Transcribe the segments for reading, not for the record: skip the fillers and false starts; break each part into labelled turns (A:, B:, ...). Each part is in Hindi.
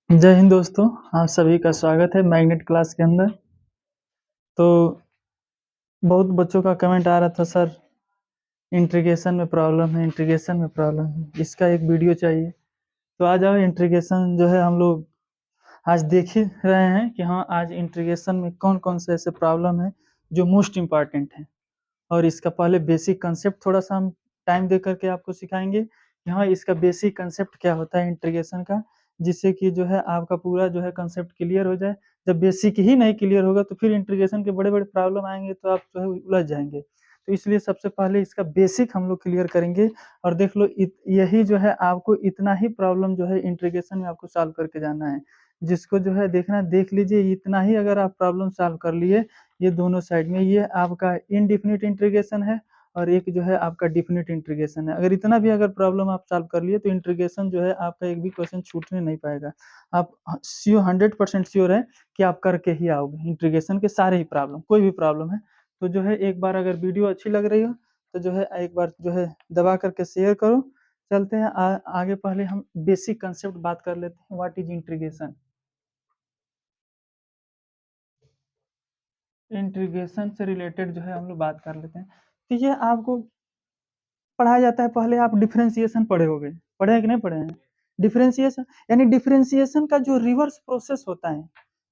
A: जय हिंद दोस्तों, आप सभी का स्वागत है मैग्नेट क्लास के अंदर। तो बहुत बच्चों का कमेंट आ रहा था, सर इंटीग्रेशन में प्रॉब्लम है, इंटीग्रेशन में प्रॉब्लम है, इसका एक वीडियो चाहिए। तो आ जाओ, इंटीग्रेशन जो है हम लोग आज देख ही रहे हैं कि हाँ, आज इंटीग्रेशन में कौन-कौन से ऐसे प्रॉब्लम है जो मोस्ट इम्पोर्टेंट है। और इसका पहले बेसिक कांसेप्ट थोड़ा-सा हम टाइम दे कर के आपको सिखाएँगे कि हाँ, इसका बेसिक कांसेप्ट क्या होता है इंटीग्रेशन का, जिससे कि जो है आपका पूरा जो है कांसेप्ट क्लियर हो जाए। जब बेसिक ही नहीं क्लियर होगा तो फिर इंटीग्रेशन के बड़े-बड़े प्रॉब्लम आएँगे तो आप जो है उलझ जाएँगे। तो इसलिए सबसे पहले इसका बेसिक हम लोग क्लियर करेंगे और देख लो यही जो है आपको इतना ही प्रॉब्लम जो है इंटीग्रेशन में आपको सॉल्व करके जाना है। जिसको जो है देखना है देख लीजिए, इतना ही अगर आप प्रॉब्लम सॉल्व कर लिए, ये दोनों साइड में, ये आपका इनडेफिनिट इंटीग्रेशन है और एक जो है आपका डेफिनिट इंटीग्रेशन है। अगर इतना भी अगर प्रॉब्लम आप सॉल्व कर लिए तो इंटीग्रेशन जो है आपका एक भी क्वेश्चन छूटने नहीं पाएगा। आप 100% श्योर है कि आप करके ही आओगे इंटीग्रेशन के सारे ही प्रॉब्लम, कोई भी प्रॉब्लम है। तो जो है एक बार अगर वीडियो अच्छी लग रही हो तो जो है एक बार जो है दबा करके शेयर करो। चलते हैं आगे, पहले हम बेसिक कांसेप्ट बात कर लेते हैं, व्हाट इज इंटीग्रेशन। इंटीग्रेशन से रिलेटेड जो है हम लोग बात कर लेते हैं। तो ये आपको पढ़ाया जाता है, पहले आप डिफरेंशिएशन पढ़े होंगे, पढ़े हैं कि नहीं पढ़े हैं? डिफरेंशिएशन यानी डिफरेंशिएशन का जो रिवर्स प्रोसेस होता है,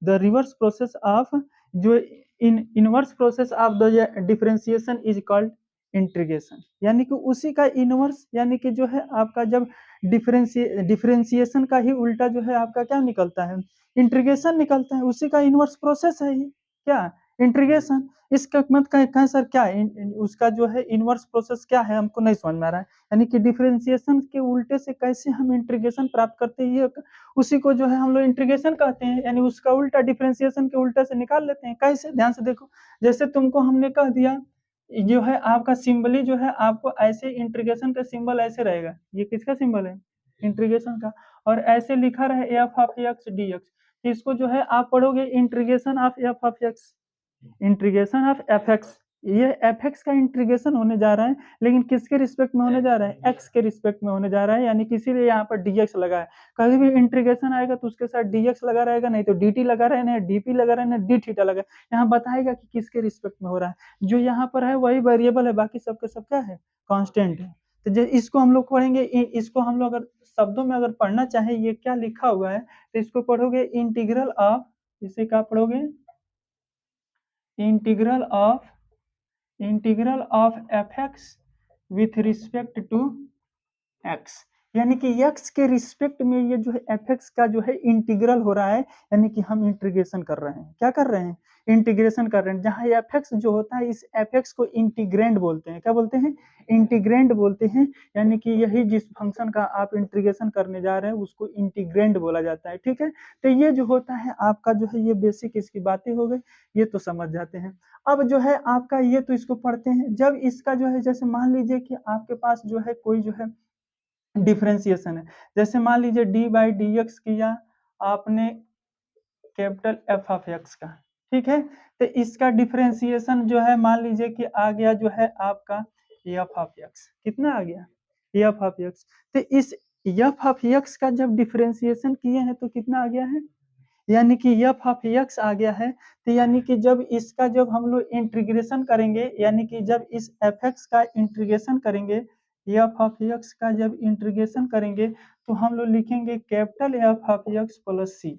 A: द रिवर्स प्रोसेस ऑफ जो inverse process of the differentiation is called integration. यानी कि उसी का इनवर्स, यानी कि जो है आपका जब डिफरेंशिएशन का ही उल्टा जो है आपका क्या निकलता है, इंटीग्रेशन निकलता है। उसी का इनवर्स प्रोसेस है ये क्या, इंटीग्रेशन। इसका मत कहें सर क्या उसका जो है इनवर्स प्रोसेस क्या है, हमको नहीं समझ में आ रहा है। यानी कि डिफरेंशिएशन के उल्टे से कैसे हम इंटीग्रेशन प्राप्त करते हैं, ये उसी को जो है हम लोग इंटीग्रेशन कहते हैं। यानी उसका उल्टा डिफरेंशिएशन के उल्टा से निकाल लेते हैं। कैसे, ध्यान से देखो। जैसे तुमको हमने कह दिया जो है आपका सिंबल ही जो है आपको ऐसे, इंटीग्रेशन का सिंबल ऐसे रहेगा, ये किसका सिंबल है, इंटीग्रेशन का। और ऐसे लिखा रहे F of x D x, इसको जो है आप पढ़ोगे integration of F of x, integration of F x. ये एफ एक्स का इंटीग्रेशन होने जा रहा है, लेकिन किसके रिस्पेक्ट में होने जा रहा है, एक्स के रिस्पेक्ट में होने जा रहा है। यानी कि इसीलिए यहाँ पर dx लगा है। कभी भी इंटीग्रेशन आएगा तो उसके साथ dx लगा रहेगा, नहीं तो dt लगा रहे ना dp लगा रहे ना d थीटा लगा। यहाँ बताएगा कि किसके रिस्पेक्ट में हो रहा है। जो यहाँ पर है वही वेरिएबल है, बाकी सबके सब क्या है, कांस्टेंट है। तो इसको हम लोग पढ़ेंगे, इसको हम लोग अगर शब्दों में अगर पढ़ना चाहे, ये क्या लिखा हुआ है, तो इसको पढ़ोगे इंटीग्रल ऑफ, इसे क्या पढ़ोगे, integral of, integral of F X with respect to X. यानी कि एक्स के रिस्पेक्ट में ये जो है एफ एक्स का जो है इंटीग्रल हो रहा है। यानी कि हम इंटीग्रेशन कर रहे हैं, क्या कर रहे हैं, इंटीग्रेशन कर रहे हैं। जहाँ एफ एक्स जो होता है, इस एफ एक्स को इंटीग्रेंड बोलते हैं, क्या बोलते हैं, इंटीग्रेंड बोलते हैं। यानी कि यही जिस फंक्शन का आप इंटीग्रेशन करने जा रहे हैं उसको इंटीग्रेंड बोला जाता है, ठीक है। तो ये जो होता है आपका जो है, ये बेसिक इसकी बातें हो गई, ये तो समझ जाते हैं। अब जो है आपका ये तो इसको पढ़ते हैं। जब इसका जो है, जैसे मान लीजिए कि आपके पास जो है कोई जो है डिफरेंशिएशन है, जैसे मान लीजिए डी बाई डी एक्स किया आपने कैपिटल एफ ऑफ एक्स का, ठीक है। तो इसका डिफरेंशिएशन जो है मान लीजिए कि आ गया जो है आपका एफ ऑफ एक्स, कितना आ गया, एफ ऑफ एक्स। तो इस एफ ऑफ एक्स का जब डिफरेंशिएशन किए हैं तो कितना आ गया है, यानी कि एफ ऑफ एक्स आ गया है। तो यानी कि जब इसका जब हम लोग इंटीग्रेशन करेंगे, यानी कि जब इस एफ एक्स का इंटीग्रेशन करेंगे, एफ ऑफ एक्स का जब इंटीग्रेशन करेंगे तो हम लोग लिखेंगे capital F of X plus C,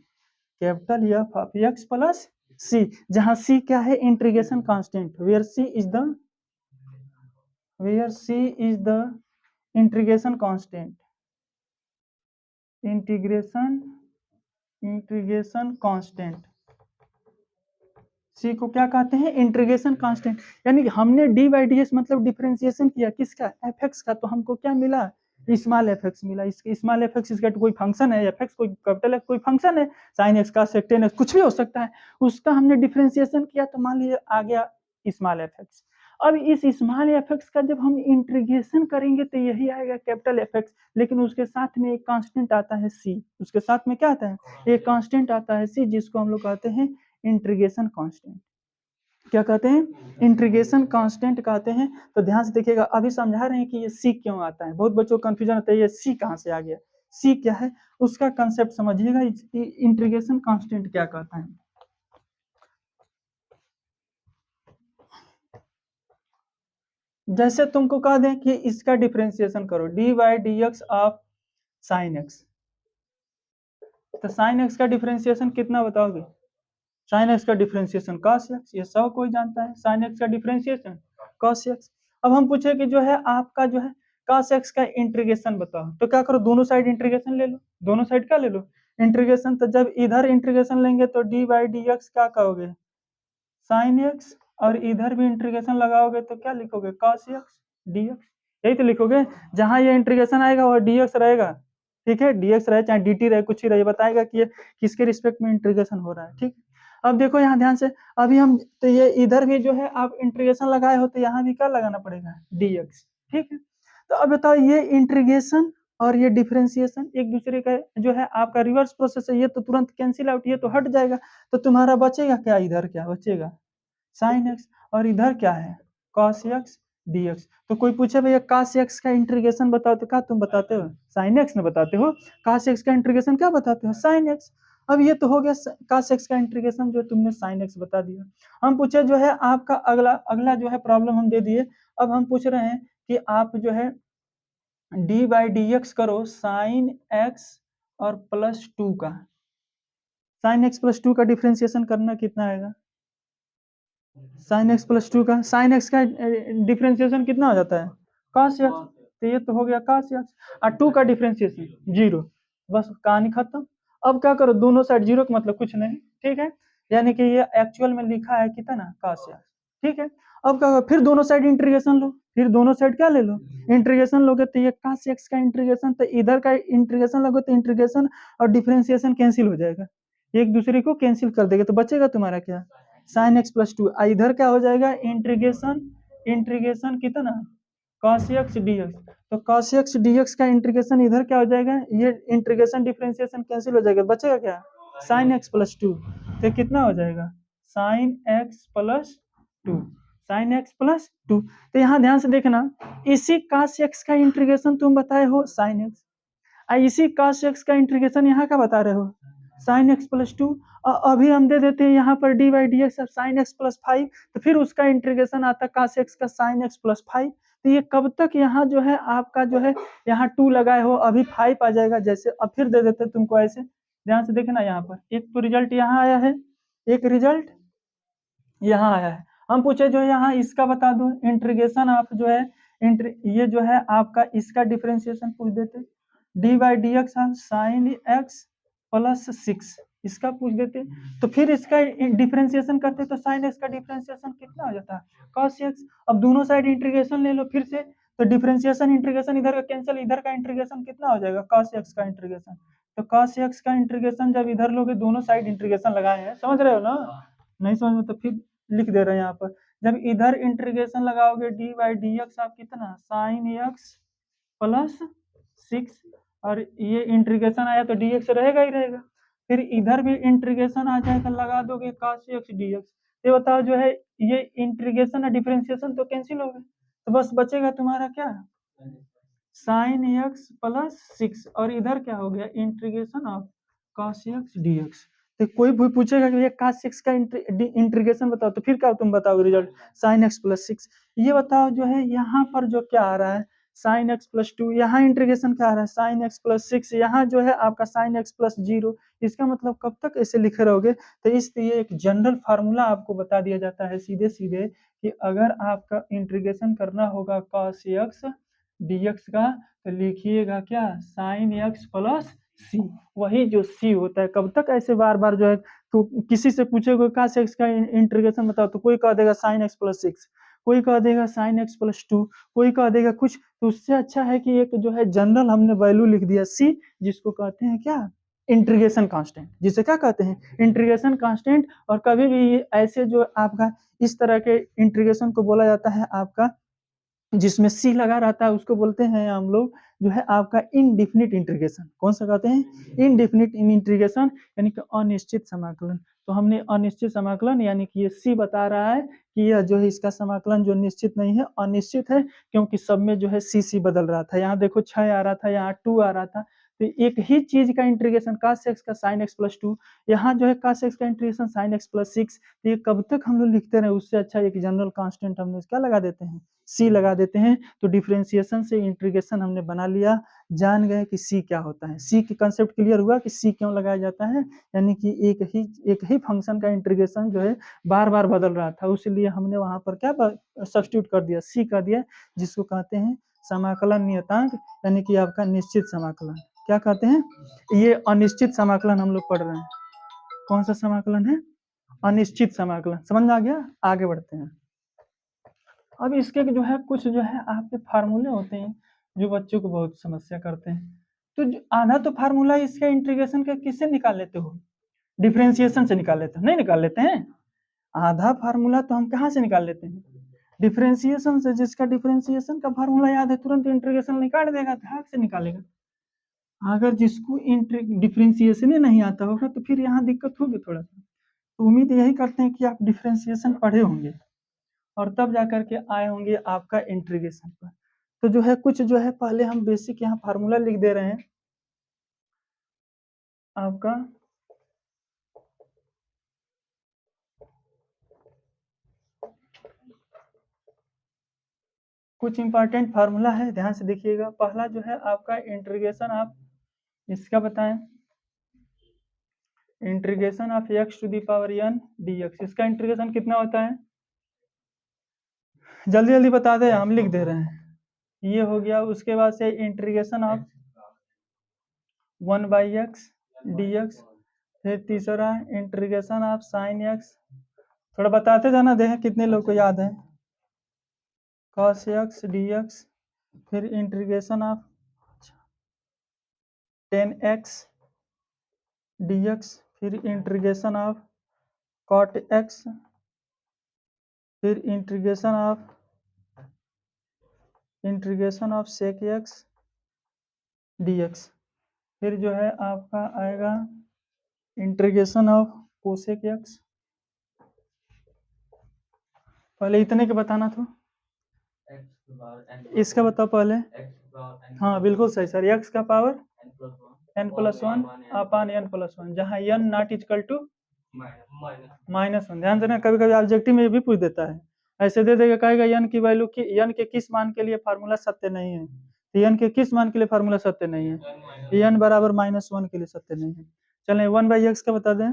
A: capital F of X plus C. जहां सी क्या है, integration constant, where C is the integration constant, integration integration constant. C को क्या कहते हैं, इंटीग्रेशन कांस्टेंट। यानी कि हमने डी बाई डी एस मतलब डिफरेंशिएशन किया किसका, एफ एक्स का, तो हमको क्या मिला, स्मॉल एफ एक्स मिला। इसके स्मॉल एफ एक्स, इसका कोई फंक्शन है, एफ एक्स कोई कैपिटल एफ कोई फंक्शन है, साइन एक्स का सेक्टेन एक्स कुछ भी हो सकता है, उसका हमने डिफरेंशिएशन किया तो मान लीजिए आ गया स्मॉल एफ एक्स। अब इस स्मॉल एफ एक्स का जब हम इंटीग्रेशन करेंगे तो यही आएगा कैपिटल एफ एक्स, लेकिन उसके साथ में एक कांस्टेंट आता है सी, उसके साथ में क्या आता है, एक कांस्टेंट आता है सी, जिसको हम लोग कहते हैं इंटीग्रेशन कांस्टेंट। क्या कहते हैं, इंटीग्रेशन कांस्टेंट कहते हैं। तो ध्यान से देखिएगा, अभी समझा रहे हैं कि ये सी क्यों आता है। बहुत बच्चों को कंफ्यूजन होता है ये सी कहाँ से आ गया। सी क्या है उसका कंसेप्ट समझिएगा, इंटीग्रेशन कांस्टेंट क्या कहता है। जैसे तुमको कह दें कि इसका डिफरेंशिएशन करो D by D x of sine x, तो साइन एक्स का डिफरेंशिएशन कितना बताओगे? साइन एक्स का डिफरेंशिएशन cos x, ये सब कोई जानता है, साइन एक्स का डिफरेंशिएशन cos x। अब हम पूछे कि जो है आपका जो है cos x का इंटीग्रेशन बताओ, तो क्या करो दोनों साइड इंटीग्रेशन ले लो, दोनों साइड क्या ले लो इंटीग्रेशन। तो जब इधर इंटीग्रेशन लेंगे तो डी बाई डी एक्स क्या कहोगे साइन एक्स, और इधर भी इंटीग्रेशन लगाओगे तो क्या लिखोगे cos x dx, यही तो लिखोगे। जहां ये इंटीग्रेशन आएगा वह dx रहेगा, ठीक है, dx रहे चाहे dt रहे कुछ ही रहे, बताएगा कि ये किसके रिस्पेक्ट में इंटीग्रेशन हो रहा है, ठीक। अब देखो यहाँ ध्यान से, अभी हम तो ये इधर भी जो है आप इंटीग्रेशन लगाए हो तो यहाँ भी क्या लगाना पड़ेगा dx, ठीक है। तो अब बताओ ये इंटीग्रेशन और ये डिफरेंशिएशन एक दूसरे का जो है आपका रिवर्स प्रोसेस है, ये तो तुरंत कैंसिल आउट, ये तो हट जाएगा, तो तुम्हारा बचेगा क्या, इधर क्या बचेगा साइन एक्स, और इधर क्या है cos x dx। तो कोई पूछे भैया cos x का इंटीग्रेशन बताओ, तो क्या तुम बताते हो sin x में बताते हो, cos x का इंटीग्रेशन क्या बताते हो sin x। अब ये तो हो गया cos x का इंटीग्रेशन जो तुमने sin x बता दिया। हम पूछे जो है आपका अगला अगला जो है प्रॉब्लम हम दे दिए, अब हम पूछ रहे हैं कि आप जो है d बाई डी एक्स करो sin x और प्लस 2 का, sin x प्लस 2 का डिफ्रेंसिएशन करना कितना आएगा, साइन एक्स प्लस 2 का, साइन एक्स का डिफरेंशिएशन कितना हो जाता है cos x, तो ये तो हो गया cos x, और 2 का डिफरेंशिएशन 0, बस कहानी खत्म। अब क्या करो दोनों साइड जीरो का मतलब कुछ नहीं, ठीक है, यानी कि ये एक्चुअल में लिखा है कितना cos x, ठीक है। अब क्या करो फिर दोनों साइड इंटीग्रेशन लो, फिर दोनों साइड क्या ले लो इंटीग्रेशन लोगे, तो ये cos x का इंटीग्रेशन, तो इधर का इंटीग्रेशन लोगे तो इंटीग्रेशन और डिफरेंशिएशन कैंसिल हो जाएगा, एक दूसरे को कैंसिल कर देगा, तो बचेगा तुम्हारा क्या साइन एक्स प्लस 2, इधर क्या हो जाएगा इंटीग्रेशन, इंटीग्रेशन कितना cos x dx, तो cos x dx का इंटीग्रेशन इधर क्या हो जाएगा, ये इंटीग्रेशन डिफरेंशिएशन कैंसिल हो जाएगा, बचेगा क्या साइन एक्स प्लस 2, तो कितना हो जाएगा sine x plus 2, sine x plus 2। तो यहाँ ध्यान से देखना, इसी cos x का इंटीग्रेशन तुम बताए हो साइन एक्स, इसी cos x का इंटीग्रेशन यहाँ का बता रहे हो साइन एक्स प्लस 2, अभी हम दे देते हैं यहाँ पर D by D x sine x plus 5, तो फिर उसका इंटीग्रेशन आता है cos x का साइन एक्स प्लस 5, तो ये कब तक यहाँ जो है आपका जो है यहाँ 2 लगाए हो अभी 5 आ जाएगा, जैसे अब फिर दे देते तुमको ऐसे, ध्यान से देखना यहाँ पर एक तो रिजल्ट यहाँ आया है, एक रिजल्ट यहाँ आया है। हम पूछे जो है यहाँ इसका बता दो इंटीग्रेशन, आप जो है ये जो है आपका इसका डिफरेंशिएशन पूछ देते, D by D x sine x plus 6 इसका पूछ देते, तो फिर इसका डिफरेंशिएशन करते तो साइन एक्स का डिफरेंशिएशन कितना हो जाता है cos x। अब दोनों साइड इंटीग्रेशन ले लो फिर से, तो डिफरेंशिएशन इंटीग्रेशन इधर का कैंसिल, इधर का इंटीग्रेशन कितना हो जाएगा cos x का इंटीग्रेशन, तो cos x का इंटीग्रेशन जब इधर लोगे दोनों साइड इंटीग्रेशन लगाए हैं, समझ रहे हो ना, नहीं समझ में तो फिर लिख दे रहे हैं यहाँ पर, जब इधर इंटीग्रेशन लगाओगे डी बाई डी एक्स आप कितना साइन एक्स प्लस 6, और ये इंटीग्रेशन आया तो डी एक्स रहेगा ही रहेगा, फिर इधर भी इंटीग्रेशन आ जाएगा लगा दोगे cos x dx, ये बताओ जो है ये इंटीग्रेशन और डिफरेंशिएशन तो कैंसिल हो गए, तो बस बचेगा तुम्हारा क्या साइन एक्स प्लस 6, और इधर क्या हो गया integration of cos x dx। तो कोई भी पूछेगा कि ये cos x का इंटीग्रेशन बताओ, तो फिर क्या तुम बताओगे रिजल्ट साइन एक्स प्लस 6, ये बताओ जो है यहाँ पर जो क्या आ रहा है साइन एक्स प्लस 2, यहाँ इंटीग्रेशन क्या आ रहा है साइन एक्स प्लस 6, यहाँ जो है आपका साइन एक्स प्लस 0, इसका मतलब कब तक ऐसे लिखे रहोगे, तो इसलिए एक जनरल फार्मूला आपको बता दिया जाता है सीधे सीधे कि अगर आपका इंटीग्रेशन करना होगा cos x dx का, तो लिखिएगा क्या साइन एक्स प्लस सी, वही जो सी होता है, कब तक ऐसे बार बार जो है तो किसी से पूछेगा cos x का इंटीग्रेशन बताओ, तो कोई कह देगा साइन एक्स प्लस 6, कोई कह देगा साइन एक्स प्लस 2, कोई कह देगा कुछ, तो उससे अच्छा है कि एक जो है जनरल हमने वैल्यू लिख दिया सी, जिसको कहते हैं क्या इंटीग्रेशन कांस्टेंट, जिसे क्या कहते हैं इंटीग्रेशन कांस्टेंट। और कभी भी ऐसे जो आपका इस तरह के इंटीग्रेशन को बोला जाता है आपका जिसमें सी लगा रहता है, उसको बोलते हैं हम लोग जो है आपका इनडिफिनिट इंटीग्रेशन, कौन सा कहते हैं इनडिफिनिट इंटीग्रेशन, यानी कि अनिश्चित समाकलन। तो हमने अनिश्चित समाकलन यानी कि ये सी बता रहा है कि यह जो है इसका समाकलन जो निश्चित नहीं है अनिश्चित है, क्योंकि सब में जो है सी बदल रहा था, यहाँ देखो 6 आ रहा था, यहाँ 2 आ रहा था, तो एक ही चीज का इंटीग्रेशन cos x का sin x प्लस 2, यहाँ जो है cos x का इंटीग्रेशन sin x प्लस 6, तो ये कब तक हम लोग लिखते रहे, उससे अच्छा एक जनरल कांस्टेंट हमने क्या लगा देते हैं, c लगा देते हैं। तो डिफरेंशिएशन से इंटीग्रेशन हमने बना लिया, जान गए कि c क्या होता है। c की कंसेप्ट क्लियर हुआ कि c क्यों लगाया जाता है, यानी कि एक ही फंक्शन का इंटीग्रेशन जो है बार बार बदल रहा था, उसलिए हमने वहां पर क्या सब्स्टिट्यूट कर दिया, c कर दिया, जिसको कहते हैं समाकलन नियतांक, यानी कि आपका निश्चित समाकलन। क्या कहते हैं, ये अनिश्चित समाकलन हम लोग पढ़ रहे हैं। कौन सा समाकलन है, अनिश्चित समाकलन। समझ में आ गया, आगे बढ़ते हैं। अब इसके जो है कुछ जो है आपके फार्मूले होते हैं जो बच्चों को बहुत समस्या करते हैं। तो आधा तो फार्मूला इसका इंटीग्रेशन का किससे निकाल लेते हो, डिफरेंशिएशन से निकाल लेते हो, नहीं निकाल लेते हैं। आधा फार्मूला तो हम कहाँ से निकाल लेते हैं, डिफरेंशिएशन से। जिसका डिफरेंशिएशन का फार्मूला याद है तुरंत इंटीग्रेशन निकाल देगा, ध्यान से निकालेगा। अगर जिसको डिफरेंशिएशन ही नहीं आता होगा तो फिर यहाँ दिक्कत होगी थोड़ा सा। तो उम्मीद यही करते हैं कि आप डिफरेंशिएशन पढ़े होंगे और तब जाकर के आए होंगे आपका इंटीग्रेशन पर। तो जो है कुछ जो है पहले हम बेसिक यहाँ फार्मूला लिख दे रहे हैं आपका। कुछ इंपॉर्टेंट फार्मूला है, ध्यान से देखिएगा। पहला जो है आपका इंटीग्रेशन, आप इसका बताएं, integration of x to the power n dx, इसका इंटीग्रेशन कितना होता है, जल्दी जल्दी बता दे, हम लिख दे रहे हैं। ये हो गया। उसके बाद से इंटीग्रेशन ऑफ 1/x dx, फिर तीसरा इंटीग्रेशन ऑफ sin x, थोड़ा बताते जाना, देखें कितने लोग को याद है, cos x dx, फिर इंटीग्रेशन ऑफ 10x dx, फिर इंटीग्रेशन ऑफ cot x, फिर integration of sec x dx, फिर जो है आपका आएगा इंटीग्रेशन ऑफ cosec x। पहले इतने के बताना था, इसका बताओ पहले। हाँ बिल्कुल सही सर, x का पावर n+1 अपान n+1, जहाँ n नॉट इक्वल टू -1। ध्यान देना, कभी कभी ऑब्जेक्टिव में भी पूछ देता है, ऐसे दे देगा, कहेगा n की वैल्यू की, n के किस मान के लिए फार्मूला सत्य नहीं है, तो n के किस मान के लिए फार्मूला सत्य नहीं है, n बराबर -1 के लिए सत्य नहीं है। चलें 1/x का बता दें,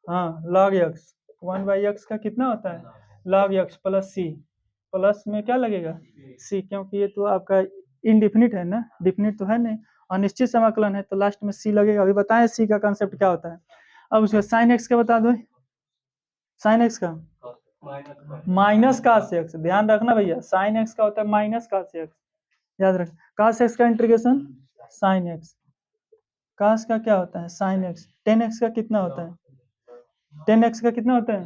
A: हाँ log x, 1/x का कितना होता है, log x plus c, plus में क्या लगेगा c, क्योंकि ये तो आपका इनडिफिनिट है ना, डिफिनिट तो है नहीं, अनिश्चित समाकलन है, तो लास्ट में c लगेगा। अभी बताएं c का कंसेप्ट क्या होता है। अब उसका sin x का बता दो, sin x का माइनस cos x, ध्यान रखना भैया, sin x का होता है माइनस cos x, याद रख। cos x का इंटीग्रेशन sin x, cos का क्या होता है sin x, 10x का कितना होता है, 10x का कितना होता है,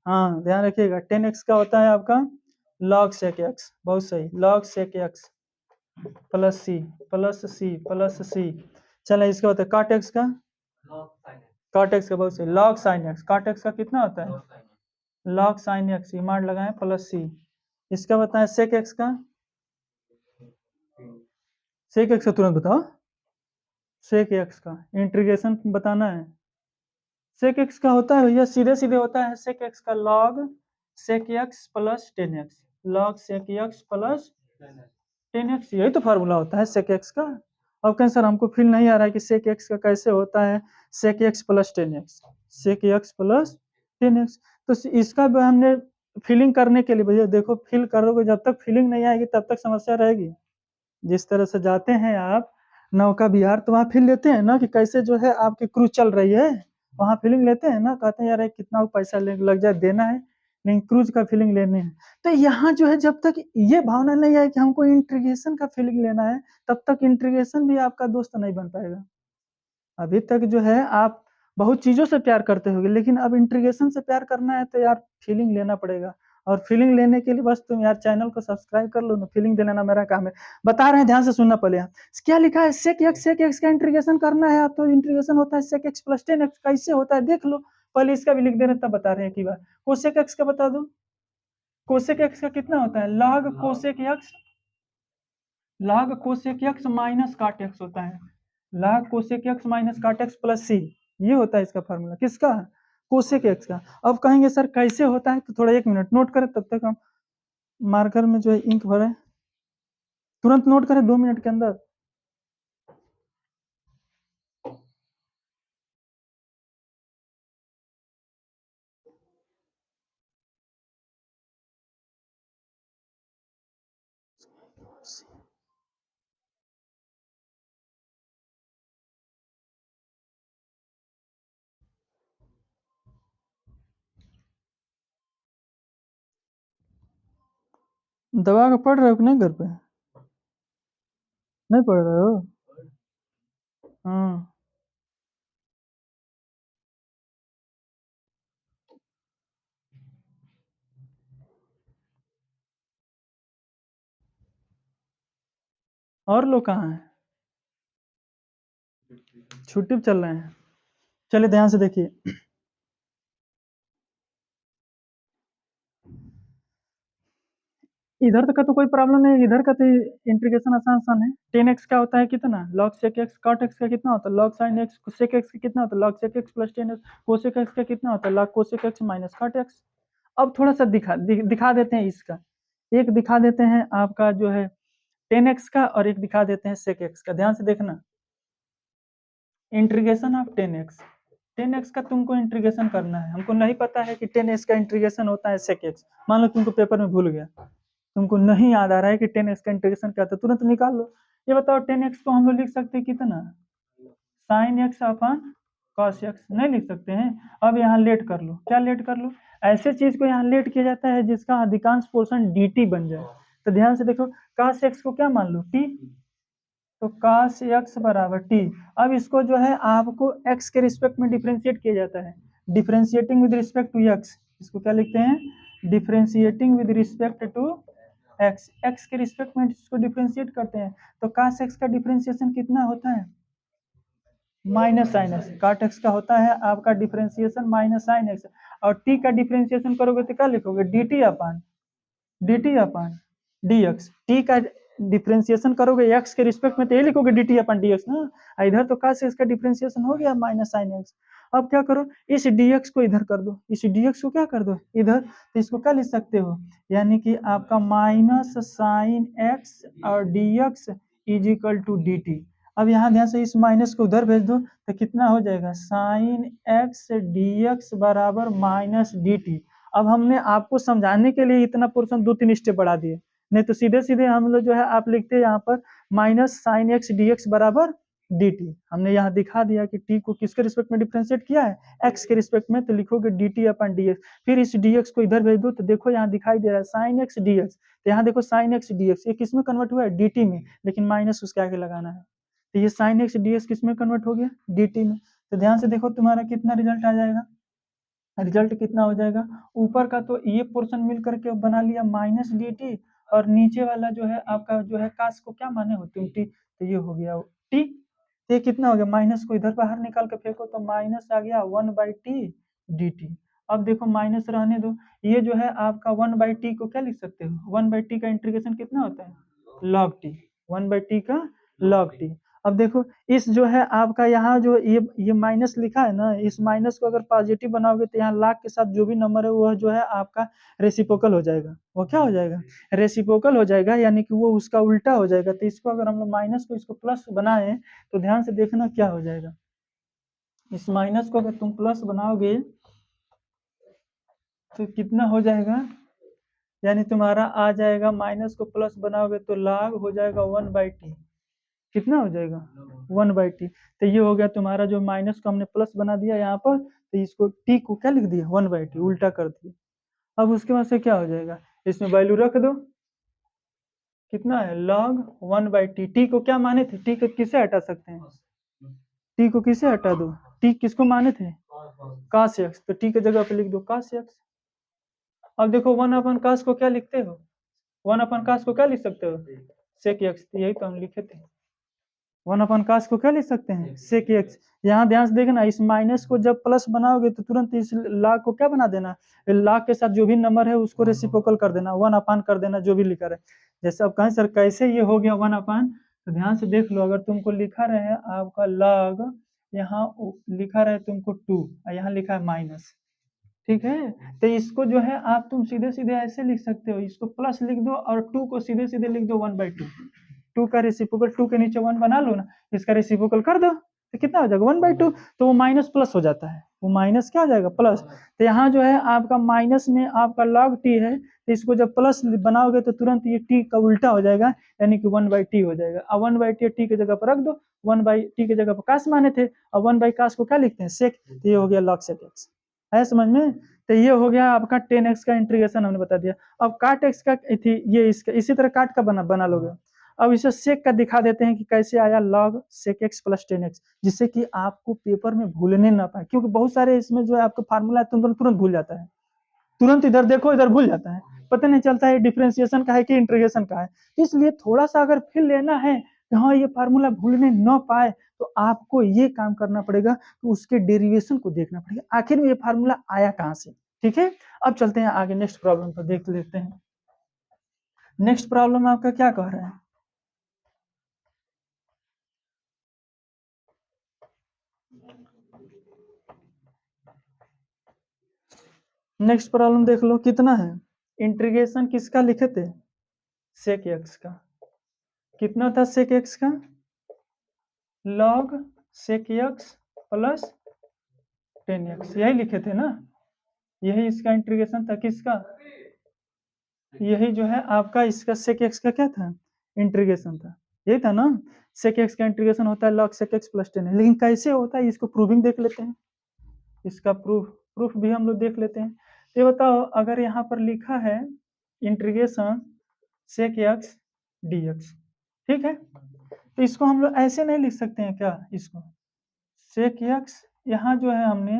A: हाँ ध्यान रखिएगा, 10x का होता है आपका log sec x, बहुत सही, log sec x plus C plus C plus C. चलो इसका होता है cot x का, cot x का बहुत सही, log sin x, cot x का कितना होता है log sin x, मान लगाएं प्लस सी। इसका बताएं sec x का, sec x का तुरंत बताओ, sec x का इंटीग्रेशन बताना है। sec x का होता है भैया सीधे सीधे होता है sec x का log sec x plus 10x, log sec x plus 10x, यही तो फार्मूला होता है sec x का। अब कहें सर हमको फील नहीं आ रहा है कि sec x का कैसे होता है sec x plus 10x, sec x plus 10x, तो इसका हमने फीलिंग करने के लिए, भैया देखो फील करोगे, जब तक फीलिंग नहीं आएगी तब तक समस्या रहेगी। जिस तरह से जाते हैं आप नौका विहार, तो वहाँ फील लेते हैं ना कि कैसे जो है आपकी क्रूज चल रही है, वहाँ फीलिंग लेते हैं ना, कहते हैं यार कितना पैसा लग जाए देना है, लेकिन क्रूज का फीलिंग लेने है। तो यहाँ जो है जब तक ये भावना नहीं आए कि हमको इंटीग्रेशन का फीलिंग लेना है, तब तक इंटीग्रेशन भी आपका दोस्त नहीं बन पाएगा। अभी तक जो है आप बहुत चीजों से प्यार करते होगे, लेकिन अब इंटीग्रेशन से प्यार करना है तो यार फीलिंग लेना पड़ेगा। और फीलिंग लेने के लिए बस तुम यार चैनल को सब्सक्राइब कर लो ना, फीलिंग देना मेरा काम है। बता रहे हैं, ध्यान से सुनना पहले। क्या लिखा है, sec x का इंटीग्रेशन करना है, तो इंटीग्रेशन होता है sec x प्लस 10x, कैसे होता है देख लो पहले, इसका भी लिख दे रहे तब बता रहे हैं कि बार cosec x का बता दो, cosec x का कितना होता है log cosec x log cosec x minus काट एक्स होता है, log कोसेक एक्स माइनस काट एक्स प्लस सी, ये होता है इसका फार्मूला, किसका? कोसेक एक्स का। अब कहेंगे सर कैसे होता है, तो थोड़ा 1 मिनट नोट करें, तब तक हम मार्कर में जो है इंक भरें, तुरंत नोट करें 2 मिनट के अंदर। दवा का पढ़ रहे हो कि नहीं घर पे? नहीं पढ़ रहे हो? हाँ। और लोग कहाँ हैं? छुट्टी पे चल रहे हैं। चलिए ध्यान से देखिए, इधर तक का तो कोई प्रॉब्लम नहीं है, इधर का तो इंटीग्रेशन आसान आसान है। 10x का होता है कितना, log sec x, cot x का कितना होता है, log sin x, sec x का कितना होता है, log sec x plus 10x, cosec x का कितना होता है, log cosec x minus cot x। अब थोड़ा सा दिखा देते हैं इसका, एक दिखा देते हैं आपका जो है 10x का, और एक दिखा देते हैं sec x का। ध्यान से देखना, इंटीग्रेशन ऑफ 10x, 10x का तुमको इंटीग्रेशन करना है, हमको नहीं पता है कि 10x का इंटीग्रेशन होता है sec x, मान लो तुमको पेपर में भूल गया, तुमको नहीं याद आ रहा है कि 10x का इंटीग्रेशन क्या था, तुरंत निकाल लो। ये बताओ 10x को हम लोग लिख सकते हैं कितना, sine x upon cos x, नहीं लिख सकते हैं? अब यहाँ लेट कर लो, क्या लेट कर लो, ऐसे चीज को यहाँ लेट किया जाता है जिसका अधिकांश पोर्शन dt बन जाए। तो ध्यान से देखो, cos x को क्या मान लो, t, तो cos x बराबर t। अब इसको जो है आपको x के रिस्पेक्ट में डिफ्रेंशिएट किया जाता है, differentiating with respect to x, इसको क्या लिखते हैं, differentiating with respect to x, x के रिस्पेक्ट में इसको डिफ्रेंशिएट करते हैं। तो cos x का डिफ्रेंशिएशन कितना होता है, माइनस साइन एक्स, काट एक्स का होता है आपका डिफ्रेंशिएशन माइनस साइन एक्स, और टी का डिफ्रेंशिएशन करोगे तो क्या लिखोगे, dt अपन dx, टी का डिफ्रेंशिएशन करोगे x के रिस्पेक्ट में तो ये लिखोगे dt अपन dx ना, इधर तो cos x का डिफ्रेंशिएशन हो गया माइनस साइन एक्स। अब क्या करो, इस dx को इधर कर दो, इस dx को क्या कर दो इधर, तो इसको क्या लिख सकते हो, यानी कि आपका माइनस साइन एक्स और dx is equal to dt। अब यहाँ ध्यान से इस माइनस को उधर भेज दो, तो कितना हो जाएगा, साइन एक्स dx बराबर माइनस dt। अब हमने आपको समझाने के लिए इतना पोर्शन 2-3 स्टेप बढ़ा दिए, नहीं तो सीधे सीधे हम लोग जो है आप लिखते हैं यहाँ पर माइनस साइन एक्स dx बराबर dt। हमने यहाँ दिखा दिया कि t को किसके रिस्पेक्ट में डिफ्रेंशिएट किया है, x के रिस्पेक्ट में, तो लिखोगे dt अपन dx। फिर इस dx को इधर भेज दो, तो देखो यहाँ दिखाई दे रहा है साइन एक्स dx, तो यहाँ देखो साइन एक्स dx ये किस में कन्वर्ट हुआ है, dt में, लेकिन माइनस उसके आगे लगाना है, तो ये साइन एक्स ds किस में कन्वर्ट हो गया, dt में। तो ध्यान से देखो तुम्हारा कितना रिजल्ट आ जाएगा, रिजल्ट कितना हो जाएगा, ऊपर का तो ये पोर्शन मिल करके बना लिया माइनस dt, और नीचे वाला जो है आपका जो है कास को क्या माने हो तुम टी, तो ये हो गया टी। ये कितना हो गया, माइनस को इधर बाहर निकाल के फेंको तो माइनस आ गया 1/t dt। अब देखो माइनस रहने दो, ये जो है आपका 1/t को क्या लिख सकते हो, 1/t का इंटीग्रेशन कितना होता है, log t, 1/t का log t। अब देखो इस जो है आपका यहाँ जो ये माइनस लिखा है ना, इस माइनस को अगर पॉजिटिव बनाओगे तो यहाँ लाख के साथ जो भी नंबर है वो जो है आपका रेसिप्रोकल हो जाएगा, वो क्या हो जाएगा, रेसिप्रोकल हो जाएगा, यानी कि वो उसका उल्टा हो जाएगा। तो इसको अगर हम लोग माइनस को इसको प्लस बनाए, तो ध्यान से देखना क्या हो जाएगा, इस माइनस को अगर तुम प्लस बनाओगे तो कितना हो जाएगा, यानी तुम्हारा आ जाएगा, माइनस को प्लस बनाओगे तो लाग हो जाएगा 1/t, कितना हो जाएगा 1/t। तो ये हो गया तुम्हारा, जो माइनस को हमने प्लस बना दिया यहाँ पर, तो इसको t को क्या लिख दिया 1/t, उल्टा कर दिया। अब उसके बाद से क्या हो जाएगा, इसमें वैल्यू रख दो, कितना है log 1/t, t को क्या माने थे, t को किसे हटा सकते हैं, t को किसे हटा दो, t किसको माने थे, cos x, तो t की जगह पे लिख दो cos x। अब देखो 1/cos को क्या लिखते हो, 1/cos को क्या लिख सकते हो, sec x, यही तो हम लिखे थे। वन अपन काश को क्या लिख सकते हैं, सेक एक्स। यहाँ ध्यान से देखना, इस माइनस को जब प्लस बनाओगे तो तुरंत इस लाग को क्या बना देना, लाग के साथ जो भी नंबर है उसको रेसिप्रोकल कर देना, वन अपान कर देना जो भी लिखा रहे। जैसे अब कहें सर कैसे ये हो गया वन अपान, तो ध्यान से देख लो, अगर तुमको लिखा रहे आपका लॉग, यहाँ लिखा रहे तुमको 2 और यहाँ लिखा है माइनस, ठीक है, तो इसको जो है आप तुम सीधे सीधे ऐसे लिख सकते हो, इसको प्लस लिख दो और 2 को सीधे सीधे लिख दो 1/2। 2 का रेसिप्रोकल 2 के नीचे 1 बना लो ना, इसका रेसिप्रोकल कर दो तो कितना हो जाएगा 1/2, तो वो माइनस प्लस हो जाता है, वो माइनस क्या हो जाएगा प्लस। तो यहाँ जो है आपका माइनस में आपका log t है, तो इसको जब प्लस बनाओगे तो तुरंत ये t का उल्टा हो जाएगा, यानी कि 1/t हो जाएगा। अब 1/t t की जगह पर रख दो, 1/t की जगह पर काश माने थे, अब 1/काश को क्या लिखते हैं सेक, तो ये हो गया log sec x, है समझ में। तो ये हो गया आपका 10x का इंटीग्रेशन हमने बता दिया। अब काट x का ये इसका इसी तरह काट का बना लोगे। अब इसे सेक का दिखा देते हैं कि कैसे आया log sec x plus 10x, जिससे कि आपको पेपर में भूलने ना पाए, क्योंकि बहुत सारे इसमें जो है आपका फार्मूला है तुरंत भूल जाता है, तुरंत इधर देखो इधर भूल जाता है, पता नहीं चलता है डिफरेंशिएशन का है कि इंटीग्रेशन का है। इसलिए थोड़ा सा अगर फिर लेना है कि हाँ ये फार्मूला भूलने न पाए, तो आपको ये काम करना पड़ेगा कि उसके डेरिवेशन को देखना पड़ेगा, आखिर में ये फार्मूला आया कहाँ से। ठीक है, अब चलते हैं आगे नेक्स्ट प्रॉब्लम पर देख लेते हैं। नेक्स्ट प्रॉब्लम आपका क्या कह रहा है, नेक्स्ट प्रॉब्लम देख लो कितना है, इंटीग्रेशन किसका लिखे थे, सेक एक्स का, कितना था सेक एक्स का, log sec x plus 10x, यही लिखे थे ना, यही इसका इंटीग्रेशन था किसका, यही जो है आपका इसका sec x का क्या था इंटीग्रेशन था, यही था ना। sec x का इंटीग्रेशन होता है log sec x प्लस 10, लेकिन कैसे होता है इसको प्रूविंग देख लेते हैं, इसका प्रूफ भी हम लोग देख लेते हैं। ये बताओ, अगर यहाँ पर लिखा है इंटीग्रेशन sec x dx, ठीक है, तो इसको हम लोग ऐसे नहीं लिख सकते हैं क्या, इसको sec x, यहाँ जो है हमने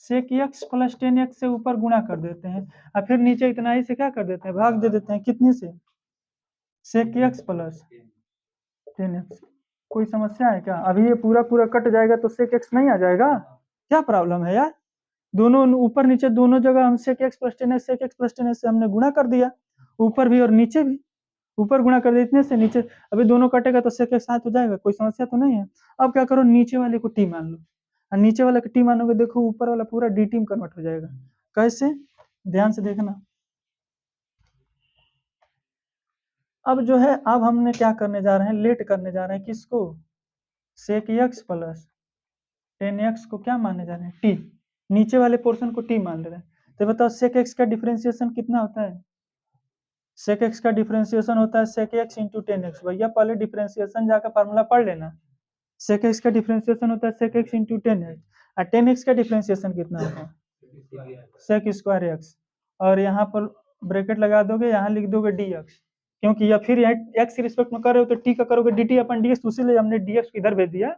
A: sec x प्लस 10x से ऊपर गुणा कर देते हैं और फिर नीचे इतना ही से क्या कर देते हैं, भाग दे देते हैं, कितने से, sec x प्लस 10x। कोई समस्या है क्या, अभी ये पूरा पूरा कट जाएगा तो sec x नहीं आ जाएगा, क्या प्रॉब्लम है यार, दोनों ऊपर नीचे दोनों जगह हम sec x plus 10x sec x plus 10x से हमने गुणा कर दिया, ऊपर भी और नीचे भी, ऊपर गुणा कर दिया इतने से, नीचे अभी दोनों कटेगा तो sec x साथ हो जाएगा, कोई समस्या तो नहीं है। अब क्या करो, नीचे वाले को t मान लो, और नीचे वाला का t मानोगे, देखो ऊपर वाला पूरा dt में कन्वर्ट हो जाएगा, कैसे, ध्यान से देखना। अब जो है अब हमने क्या करने जा रहे हैं, लेट करने जा रहे हैं किसको, sec x प्लस 10x को क्या मानने जा रहे हैं t, नीचे वाले पोर्शन को t मान ले रहे हैं। तो बताओ sec x का डिफरेंशिएशन कितना होता है, sec x का डिफरेंशिएशन होता है sec x इंटू 10x, भैया पहले डिफरेंशिएशन जाकर फार्मूला पढ़ लेना, sec x का डिफरेंशिएशन होता है sec x इंटू 10x, और 10x का डिफरेंशिएशन कितना होता है sec स्क्वायर x, और यहाँ पर ब्रैकेट लगा दोगे, यहाँ लिख दोगे dx, क्योंकि या फिर यहाँ x के रिस्पेक्ट में कर रहे हो तो t का करोगे dt अपन dx, उसी लिए हमने dx को इधर भेज दिया,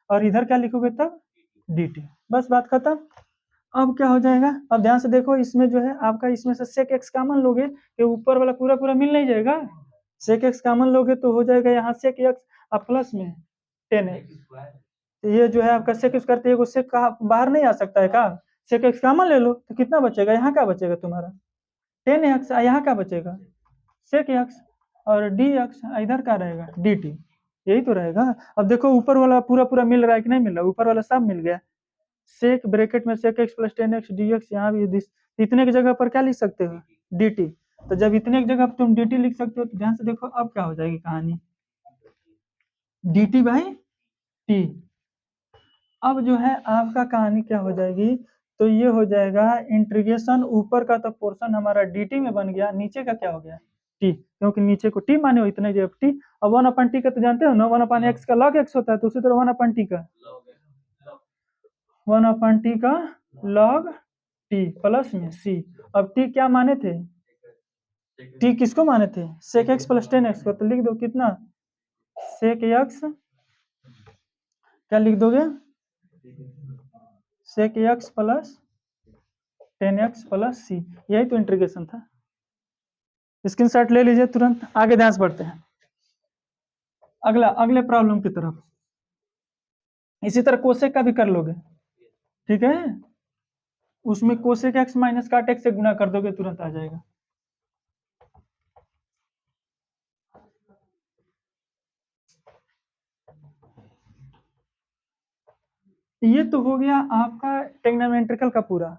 A: और इधर क्या लिखोगे तब dt, बस बात खत्म। अब क्या हो जाएगा, अब ध्यान से देखो, इसमें जो है आपका इसमें से sec x कॉमन लोगे तो ऊपर वाला पूरा पूरा मिल नहीं जाएगा, sec x कॉमन लोगे तो हो जाएगा यहाँ sec x और प्लस में 10x, ये जो है आपका sec स्क्वायर, तो उससे बाहर नहीं आ सकता है का, sec x कॉमन ले लो तो कितना बचेगा, यहाँ क्या बचेगा तुम्हारा 10x, यहाँ क्या बचेगा sec x, और dx इधर क्या रहेगा dt, यही तो रहेगा। अब देखो ऊपर वाला पूरा पूरा मिल रहा है कि नहीं मिल रहा, ऊपर वाला सब मिल गया, सेक ब्रैकेट में sec x plus 10x dx, यहाँ भी इतने की जगह पर क्या लिख सकते हो dt, तो जब इतने की जगह तुम dt लिख सकते हो तो ध्यान से देखो अब क्या हो जाएगी कहानी, dt बाई t। अब जो है आपका कहानी क्या हो जाएगी, तो ये हो जाएगा इंटीग्रेशन, ऊपर का तो पोर्शन हमारा dt में बन गया, नीचे का क्या हो गया t, क्योंकि नीचे को t माने हो इतने जब t, अब 1/t का तो जानते हो ना, 1/x का log x होता है, तो उसी तरह 1/t का 1/t का log t प्लस में c। अब t क्या माने थे, t किसको माने थे sec x प्लस 10x को, तो लिख दो कितना sec x, क्या लिख दोगे sec x plus 10x plus c, यही तो इंटीग्रेशन था। स्क्रीनशॉट ले लीजिए तुरंत, आगे ध्यान से बढ़ते हैं अगले प्रॉब्लम की तरफ। इसी तरह कोसेक का भी कर लोगे, ठीक है, उसमें कोसेक एक्स माइनस काट एक्स से गुना कर दोगे, तुरंत आ जाएगा। ये तो हो गया आपका टेग्नामेट्रिकल का पूरा,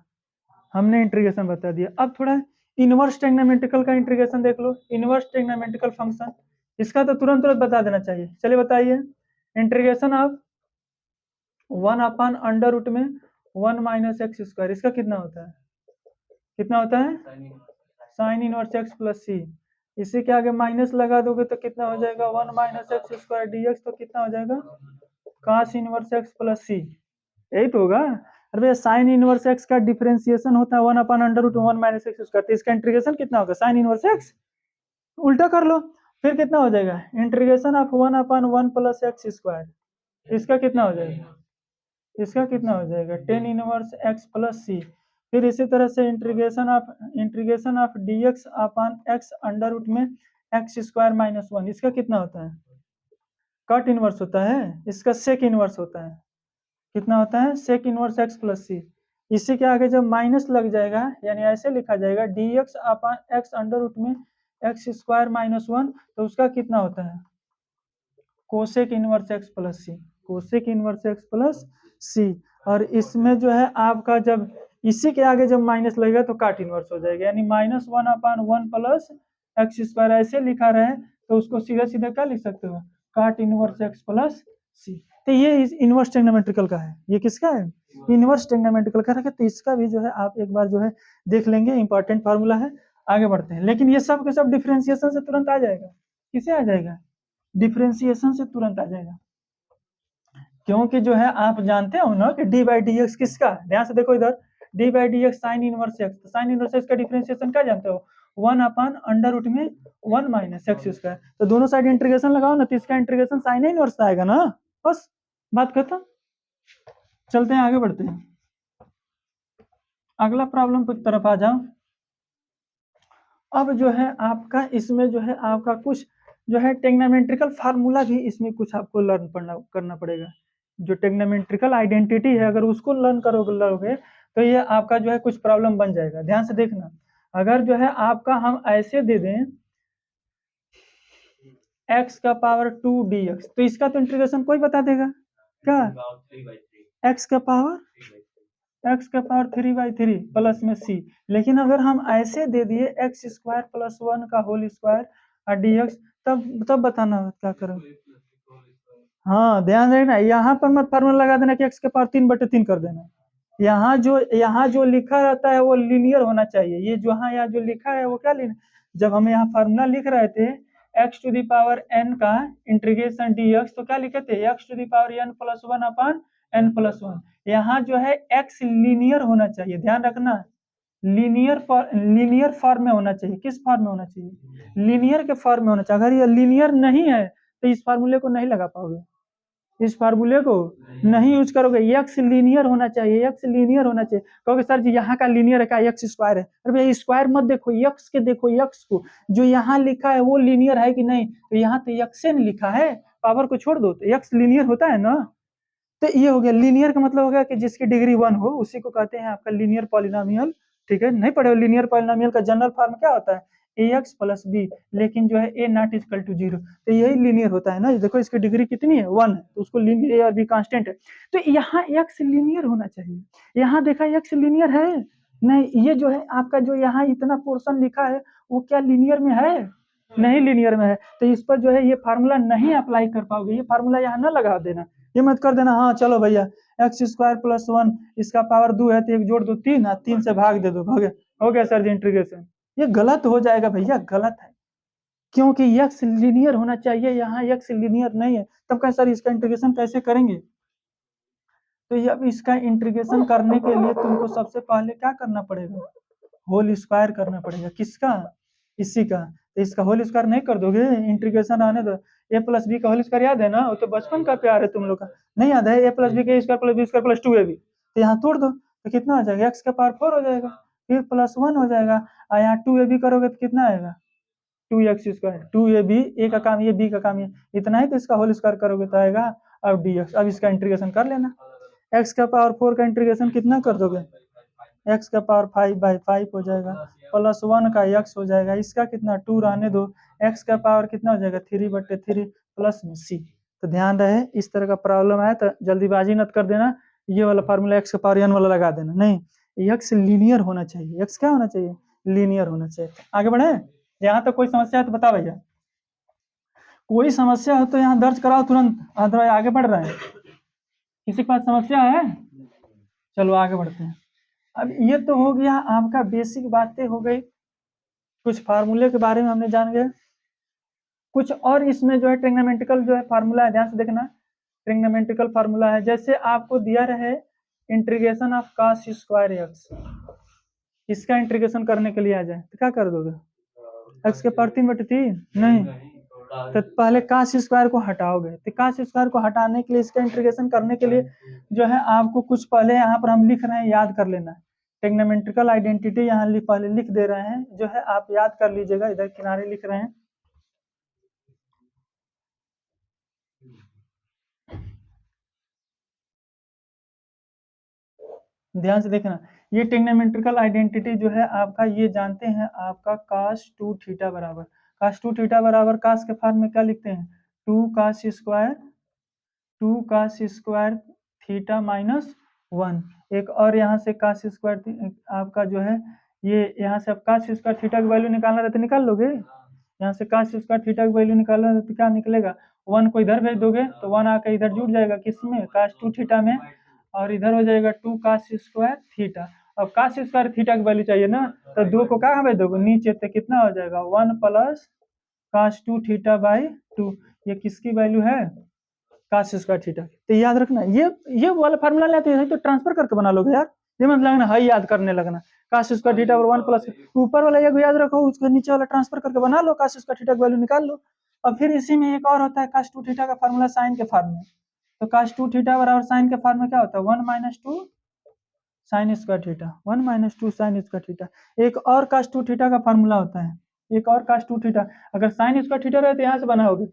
A: हमने इंटीग्रेशन बता दिया। अब थोड़ा इनवर्स टेग्नामेट्रिकल का इंटीग्रेशन देख लो। इनवर्स टेग्नामेट्रिकल फंक्शन, इसका तो तुरंत तुरंत बता देना चाहिए। चलिए बताइए, इंटीग्रेशन ऑफ 1/√, में 1 माइनस एक्स स्क्वायर, इसका कितना होता है, कितना होता है, साइन इनवर्स एक्स प्लस सी। इसी के आगे माइनस लगा दोगे तो कितना हो जाएगा, 1 माइनस एक्स स्क्वायर डीएक्स, तो कितना हो जाएगा, कास इनवर्स एक्स प्लस सी, यही तो होगा। अरे भैया साइन इनवर्स एक्स का डिफरेंशिएशन होता है 1/√1 माइनस एक्स स्क्वायर, तो इसका इंटीग्रेशन कितना होगा, साइन इनवर्स एक्स, उल्टा कर लो, फिर कितना हो जाएगा, integration of 1/1 plus x square, इसका कितना हो जाएगा, इसका कितना हो जाएगा, tan inverse x plus c. फिर इसी तरह से integration of dx upon x under root में एक्स स्क्वायर माइनस 1, इसका कितना होता है, कट इनवर्स होता है, इसका सेक इनवर्स होता है, कितना होता है, सेक इनवर्स एक्स प्लस सी। इसी के आगे जब माइनस लग जाएगा, यानी ऐसे लिखा जाएगा dx upon x under root में एक्स स्क्वायर माइनस 1, तो उसका कितना होता है, cosec inverse x plus c, cosec inverse x plus c. और इसमें जो है आपका जब इसी के आगे जब माइनस लगेगा तो काट इनवर्स हो जाएगा, यानी -1/1 प्लस एक्स स्क्वायर, ऐसे लिखा रहे तो उसको सीधा सीधा क्या लिख सकते हो, काट इनवर्स एक्स प्लस सी। तो ये इनवर्स ट्रिग्नोमेट्रिकल का है, ये किसका है, इनवर्स ट्रिग्नोमेट्रिकल का है। तो इसका भी जो है आप एक बार जो है देख लेंगे, इंपॉर्टेंट फार्मूला है। आगे बढ़ते हैं, लेकिन ये सब के सब डिफरेंशिएशन से तुरंत आ जाएगा, किसे आ जाएगा, डिफरेंशिएशन से तुरंत आ जाएगा, क्योंकि जो है आप जानते हो ना कि डी बाई डी एक्स किसका, ध्यान से देखो इधर, D by D x sign inverse x, sign inverse x का डिफरेंशिएशन क्या जानते हो, 1/√में 1 माइनस एक्स स्क्वायर, तो दोनों साइड इंटीग्रेशन लगाओ ना, तो इसका इंटीग्रेशन साइन इनवर्स आएगा ना, बस बात खत्म। चलते हैं आगे बढ़ते हैं, अगला प्रॉब्लम की तरफ आ जाओ। अब जो है आपका इसमें जो है आपका कुछ जो है टेग्नामेट्रिकल फार्मूला भी इसमें कुछ आपको लर्न करना पड़ेगा। जो टेग्नामेट्रिकल आइडेंटिटी है, अगर उसको लर्न करोगे तो ये आपका जो है कुछ प्रॉब्लम बन जाएगा। ध्यान से देखना, अगर जो है आपका हम ऐसे दे दें x का पावर 2 dx, तो इसका तो इंटीग्रेशन कोई बता देगा क्या, x का पावर 3/3 प्लस में c। लेकिन अगर हम ऐसे दे दिए एक्स स्क्वायर प्लस 1 का होल स्क्वायर और dx, तब बताना क्या करो। हाँ ध्यान रखना, यहाँ पर मत फार्मूला लगा देना कि x के पावर 3/3 कर देना। यहाँ जो लिखा रहता है वो लीनियर होना चाहिए। ये जो यहाँ जो लिखा है वो क्या लीनियर, जब हम यहाँ फार्मूला लिख रहे थे x to the power n का इंटीग्रेशन dx, तो क्या लिखे थे, x to the power n plus 1 upon n plus 1। यहाँ जो है x लीनियर होना चाहिए, ध्यान रखना, लीनियर फॉर्म में होना चाहिए। किस फॉर्म में होना चाहिए, लीनियर के फॉर्म में होना चाहिए। अगर ये लीनियर नहीं है तो इस फार्मूले को नहीं लगा पाओगे, इस फार्मूले को नहीं यूज करोगे। एक्स लीनियर होना चाहिए, एक्स लीनियर होना चाहिए। कहोगे सर जी यहाँ का लीनियर है क्या, एक्स स्क्वायर है, अरे भैया स्क्वायर मत देखो, एक्स के देखो, एक्स को जो यहाँ लिखा है वो लीनियर है कि नहीं, तो यहाँ तो एक्स से लिखा है, पावर को छोड़ दो तो एक्स लीनियर होता है ना। तो ये हो गया लीनियर का मतलब हो गया कि जिसकी डिग्री 1 हो, उसी को कहते हैं आपका लीनियर पॉलिनोमियल। ठीक है, नहीं पढ़े, लीनियर पॉलिनोमियल का जनरल फॉर्म क्या होता है, ax प्लस बी, लेकिन जो है a नॉट इक्वल टू 0, तो यही लीनियर होता है ना। देखो इसकी डिग्री कितनी है, 1 है, तो उसको लीनियर, a और b कांस्टेंट है, तो यहाँ x लीनियर होना चाहिए। यहाँ देखा x लीनियर है नहीं, ये जो है आपका जो यहाँ इतना पोर्शन लिखा है वो क्या लीनियर में है, नहीं लीनियर में है, तो इस पर जो है ये फार्मूला नहीं अप्लाई कर पाओगे। ये फार्मूला यहाँ ना लगा देना, ये मत कर देना, हाँ चलो भैया एक्स स्क्वायर प्लस 1 इसका पावर 2 है तो एक जोड़ दो 3, 3 से भाग दे दो, भागे हो गया सर जी इंटीग्रेशन। ये गलत हो जाएगा भैया, गलत है, क्योंकि एक्स लीनियर होना चाहिए, यहाँ एक्स लीनियर नहीं है, तब कैसे सर इसका इंटीग्रेशन कैसे करेंगे। तो ये अब इसका इंटीग्रेशन करने के लिए तुमको सबसे पहले क्या करना पड़ेगा, होल स्क्वायर करना पड़ेगा, किसका, इसी का। तो इसका होल स्क्वायर नहीं कर दोगे, इंटीग्रेशन आने दो। a प्लस बी का होल स्क्वायर याद है ना, वो तो बचपन का प्यार है तुम लोग का, नहीं याद है, a प्लस बी का square plus b square plus 2ab, तो यहाँ तोड़ दो तो कितना आ जाएगा, x का पावर 4 हो जाएगा, फिर प्लस 1 हो जाएगा, और यहाँ 2ab करोगे तो कितना आएगा, 2x स्क्वायर, 2ab, a का काम ये, b का काम ये, इतना ही, तो इसका होल स्क्वायर करोगे तो आएगा अब dx, अब इसका इंटीग्रेशन कर लेना। x का पावर 4 का इंटीग्रेशन कितना कर दोगे, x का पावर 5/5 हो जाएगा, प्लस 1 का x हो जाएगा, इसका कितना 2 रहने दो, x का पावर कितना हो जाएगा 3/3 प्लस में c। तो ध्यान रहे इस तरह का प्रॉब्लम आया तो जल्दीबाजी मत कर देना, ये वाला फार्मूला x का पावर n वाला लगा देना, नहीं, x लीनियर होना चाहिए, x क्या होना चाहिए, लीनियर होना चाहिए। आगे बढ़े, यहाँ तक कोई समस्या है तो बता भैया, कोई समस्या हो तो यहाँ दर्ज कराओ तुरंत, अदरवाइज आगे बढ़ रहे हैं। किसी के पास समस्या है, चलो आगे बढ़ते हैं। अब ये तो हो गया आपका बेसिक बातें हो गई, कुछ फार्मूले के बारे में हमने जान गए, कुछ और इसमें जो है ट्रिग्नोमेट्रिकल जो है फार्मूला है, ध्यान से देखना, ट्रिग्नोमेट्रिकल फार्मूला है। जैसे आपको दिया रहे integration of cos square x, इसका इंटीग्रेशन करने के लिए आ जाए तो क्या कर दोगे, x के पावर 3/3, नहीं, तो पहले cos स्क्वायर को हटाओगे, तो cos स्क्वायर को हटाने के लिए इसका इंटीग्रेशन करने के लिए जो है आपको कुछ पहले यहाँ पर हम लिख रहे हैं, याद कर लेना। ट्रिग्नोमेट्रिकल आइडेंटिटी यहाँ पहले लिख दे रहे हैं, जो है आप याद कर लीजिएगा, इधर किनारे लिख रहे हैं। ध्यान से देखना, ये ट्रिग्नोमेट्रिकल आइडेंटिटी जो है आपका, ये जानते हैं आपका cos 2 थीटा बराबर, cos 2 थीटा बराबर cos के फॉर्म में क्या लिखते हैं, 2 cos स्क्वायर थीटा माइनस 1। एक और यहाँ से cos स्क्वायर आपका जो है, ये यहाँ से आप cos स्क्वायर थीटा की वैल्यू निकालना रहता, निकाल लोगे, यहाँ से cos स्क्वायर थीटा की वैल्यू निकालना रहता तो क्या निकलेगा, 1 को इधर भेज दोगे तो 1 आकर इधर जुड़ जाएगा, किसमें, cos 2 थीटा में, और इधर हो जाएगा 2 cos स्क्वायर थीटा। अब cos स्क्वायर थीटा की वैल्यू चाहिए ना, तो 2 को कहाँ भेज दोगे, नीचे, तो कितना हो जाएगा 1 प्लस cos 2 थीटा बाई 2, ये किसकी वैल्यू है, cos स्क्वायर थीटा। तो याद रखना, ये वाला फार्मूला लेते हैं तो ट्रांसफर करके बना लोगे यार, ये मत लगना हाई याद करने लगना, cos स्क्वायर थीटा और 1 प्लस ऊपर वाला ये याद रखो, उसके नीचे वाला ट्रांसफर करके बना लो, cos स्क्वायर थीटा की वैल्यू निकाल लो। और फिर इसी में एक और होता है cos 2 थीटा का फार्मूला साइन के फॉर्म में, तो cos 2 थीटा बराबर साइन के फॉर्म में क्या होता है, 1 - 2 sine square theta, 1 - 2 sine square theta. एक और cos 2 थीटा का फार्मूला होता है, एक और cos 2 थीटा, अगर साइन स्क्वायर थीटा रहे तो यहाँ से बनाओगे,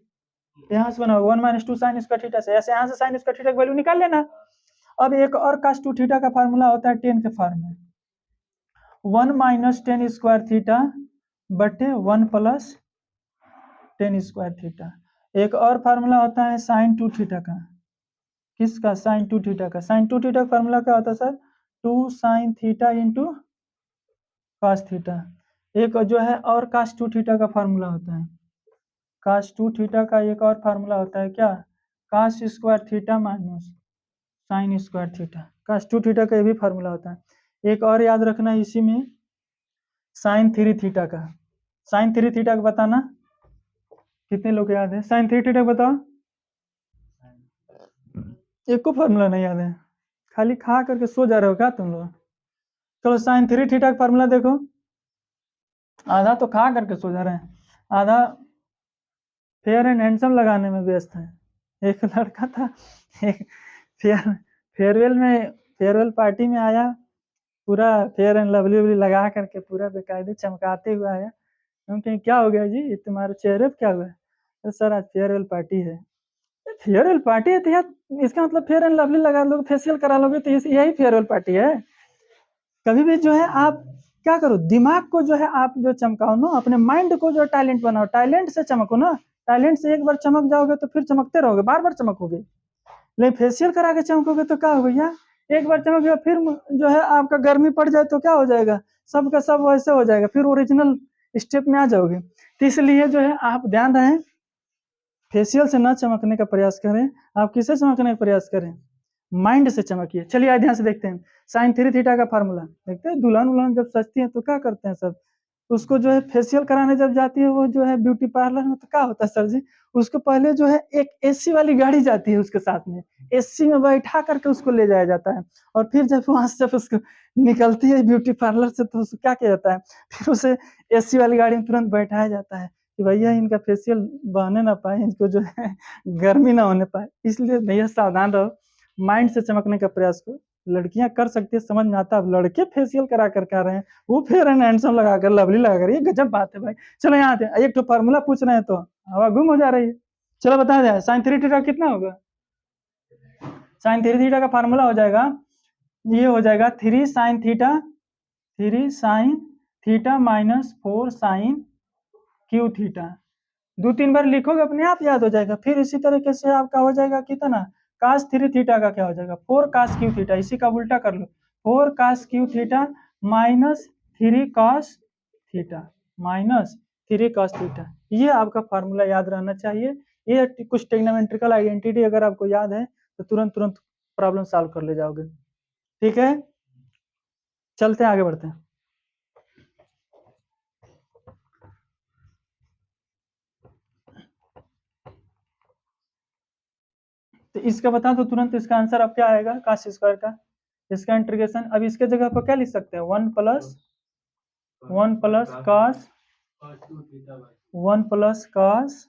A: यहाँ से बनाओगे 1 - 2 साइन स्क्वायर थीटा से, ऐसे यहाँ से साइन स्क्वायर थीटा की वैल्यू निकाल लेना। अब एक और cos 2 थीटा का फार्मूला होता है tan के फॉर्म में, 1 - tan स्क्वायर थीटा बटे 1 प्लस tan स्क्वायर थीटा। एक और फार्मूला होता है साइन 2 थीटा का, किसका, साइन 2 थीटा का, साइन 2 थीटा का फार्मूला क्या होता है sir, 2 sine theta into cos theta. एक जो है और cos 2 थीटा का फार्मूला होता है, cos 2 थीटा का एक और फार्मूला होता है क्या, cos square theta minus sine square theta, cos 2 theta का ये भी फार्मूला होता है। एक और याद रखना इसी में, साइन 3 थीटा का, साइन 3 थीटा का बताना, कितने लोग याद है, साइन 3 थीटा बताओ, एक को फार्मूला नहीं याद है, खाली खा करके सो जा रहे हो क्या तुम लोग। चलो साइन 3 थीटा का फार्मूला देखो, आधा तो खा करके सो जा रहे हैं, आधा फेयर एंड हैंडसम लगाने में व्यस्त है। एक लड़का था, एक फेयरवेल पार्टी में आया, पूरा फेयर एंड लवली लगा करके पूरा बेकायदे चमकाते हुए आया, क्योंकि क्या हो गया जी तुम्हारे चेहरे पे क्या हुआ है, तो सर आज फेयरवेल पार्टी है। फेयरवेल पार्टी है तो यार इसका मतलब फेयर एंड लवली लगा लोगे, फेशियल करा लोगे तो यही फेयरवेल पार्टी है। कभी भी जो है आप क्या करो, दिमाग को जो है आप जो चमकाओ ना, अपने माइंड को जो टैलेंट बनाओ, टैलेंट से चमको ना, टैलेंट से एक बार चमक जाओगे तो फिर चमकते रहोगे, बार बार चमकोगे। लेकिन फेशियल करा के चमकोगे तो क्या हो भैया, एक बार चमक गया फिर जो है आपका गर्मी पड़ जाए तो क्या हो जाएगा, सब का सब वैसे हो जाएगा, फिर ओरिजिनल स्टेप में आ जाओगे। तो इसलिए जो है आप ध्यान रहे, फेशियल से ना चमकने का प्रयास करें, आप किससे चमकने का प्रयास करें, माइंड से चमकिए। चलिए आज ध्यान से देखते हैं, साइन 3 थीटा का फार्मूला देखते हैं, दुल्हन उल्हन जब सजती है तो क्या करते हैं सब, उसको जो है फेशियल कराने जब जाती है वो जो है ब्यूटी पार्लर में, तो क्या होता है सर जी, उसको पहले जो है एक एसी वाली गाड़ी जाती है उसके साथ में, एसी में बैठा करके उसको ले जाया जाता है, और फिर जब वहां से जब उसको निकलती है ब्यूटी पार्लर से तो उसको क्या किया जाता है, फिर उसे एसी वाली गाड़ी में तुरंत बैठाया जाता है कि भैया इनका फेशियल बहने ना पाए, इनको जो है गर्मी ना होने पाए। इसलिए भैया सावधान रहो, माइंड से चमकने का प्रयास करो। लड़कियां कर सकती है, समझ में आता है, अब लड़के फेशियल करा कर आ रहे हैं, वो फेयर एंड हैंडसम लगाकर लवली लगाकर, ये गजब बात है भाई। चलो यहाँ आते एक तो फार्मूला पूछ रहे हैं तो हवा गुम हो जा रही है। चलो बता दे साइन 3 थीटा कितना होगा, साइन थ्री थीटा का फार्मूला हो जाएगा, ये हो जाएगा 3 sine theta minus 4 sine cube theta. 2-3 बार लिखोगे अपने आप याद हो जाएगा। फिर इसी तरीके से आपका हो जाएगा कितना, कास थ्री थीटा का क्या हो जाएगा 4 कास क्यू थीटा, इसी का उल्टा कर लो 4 cos cube theta minus 3 cos theta minus 3 cos theta. ये आपका फार्मूला याद रहना चाहिए। ये कुछ टेक्नोमेट्रिकल आइडेंटिटी अगर आपको याद है तो तुरंत तुरंत प्रॉब्लम सॉल्व कर ले जाओगे। ठीक है, चलते हैं आगे बढ़ते हैं। तो इसका बता दो तुरंत, इसका आंसर अब क्या आएगा कास स्क्वायर का, इसका इंटीग्रेशन। अब इसके जगह पर क्या लिख सकते हैं 1 प्लस कॉस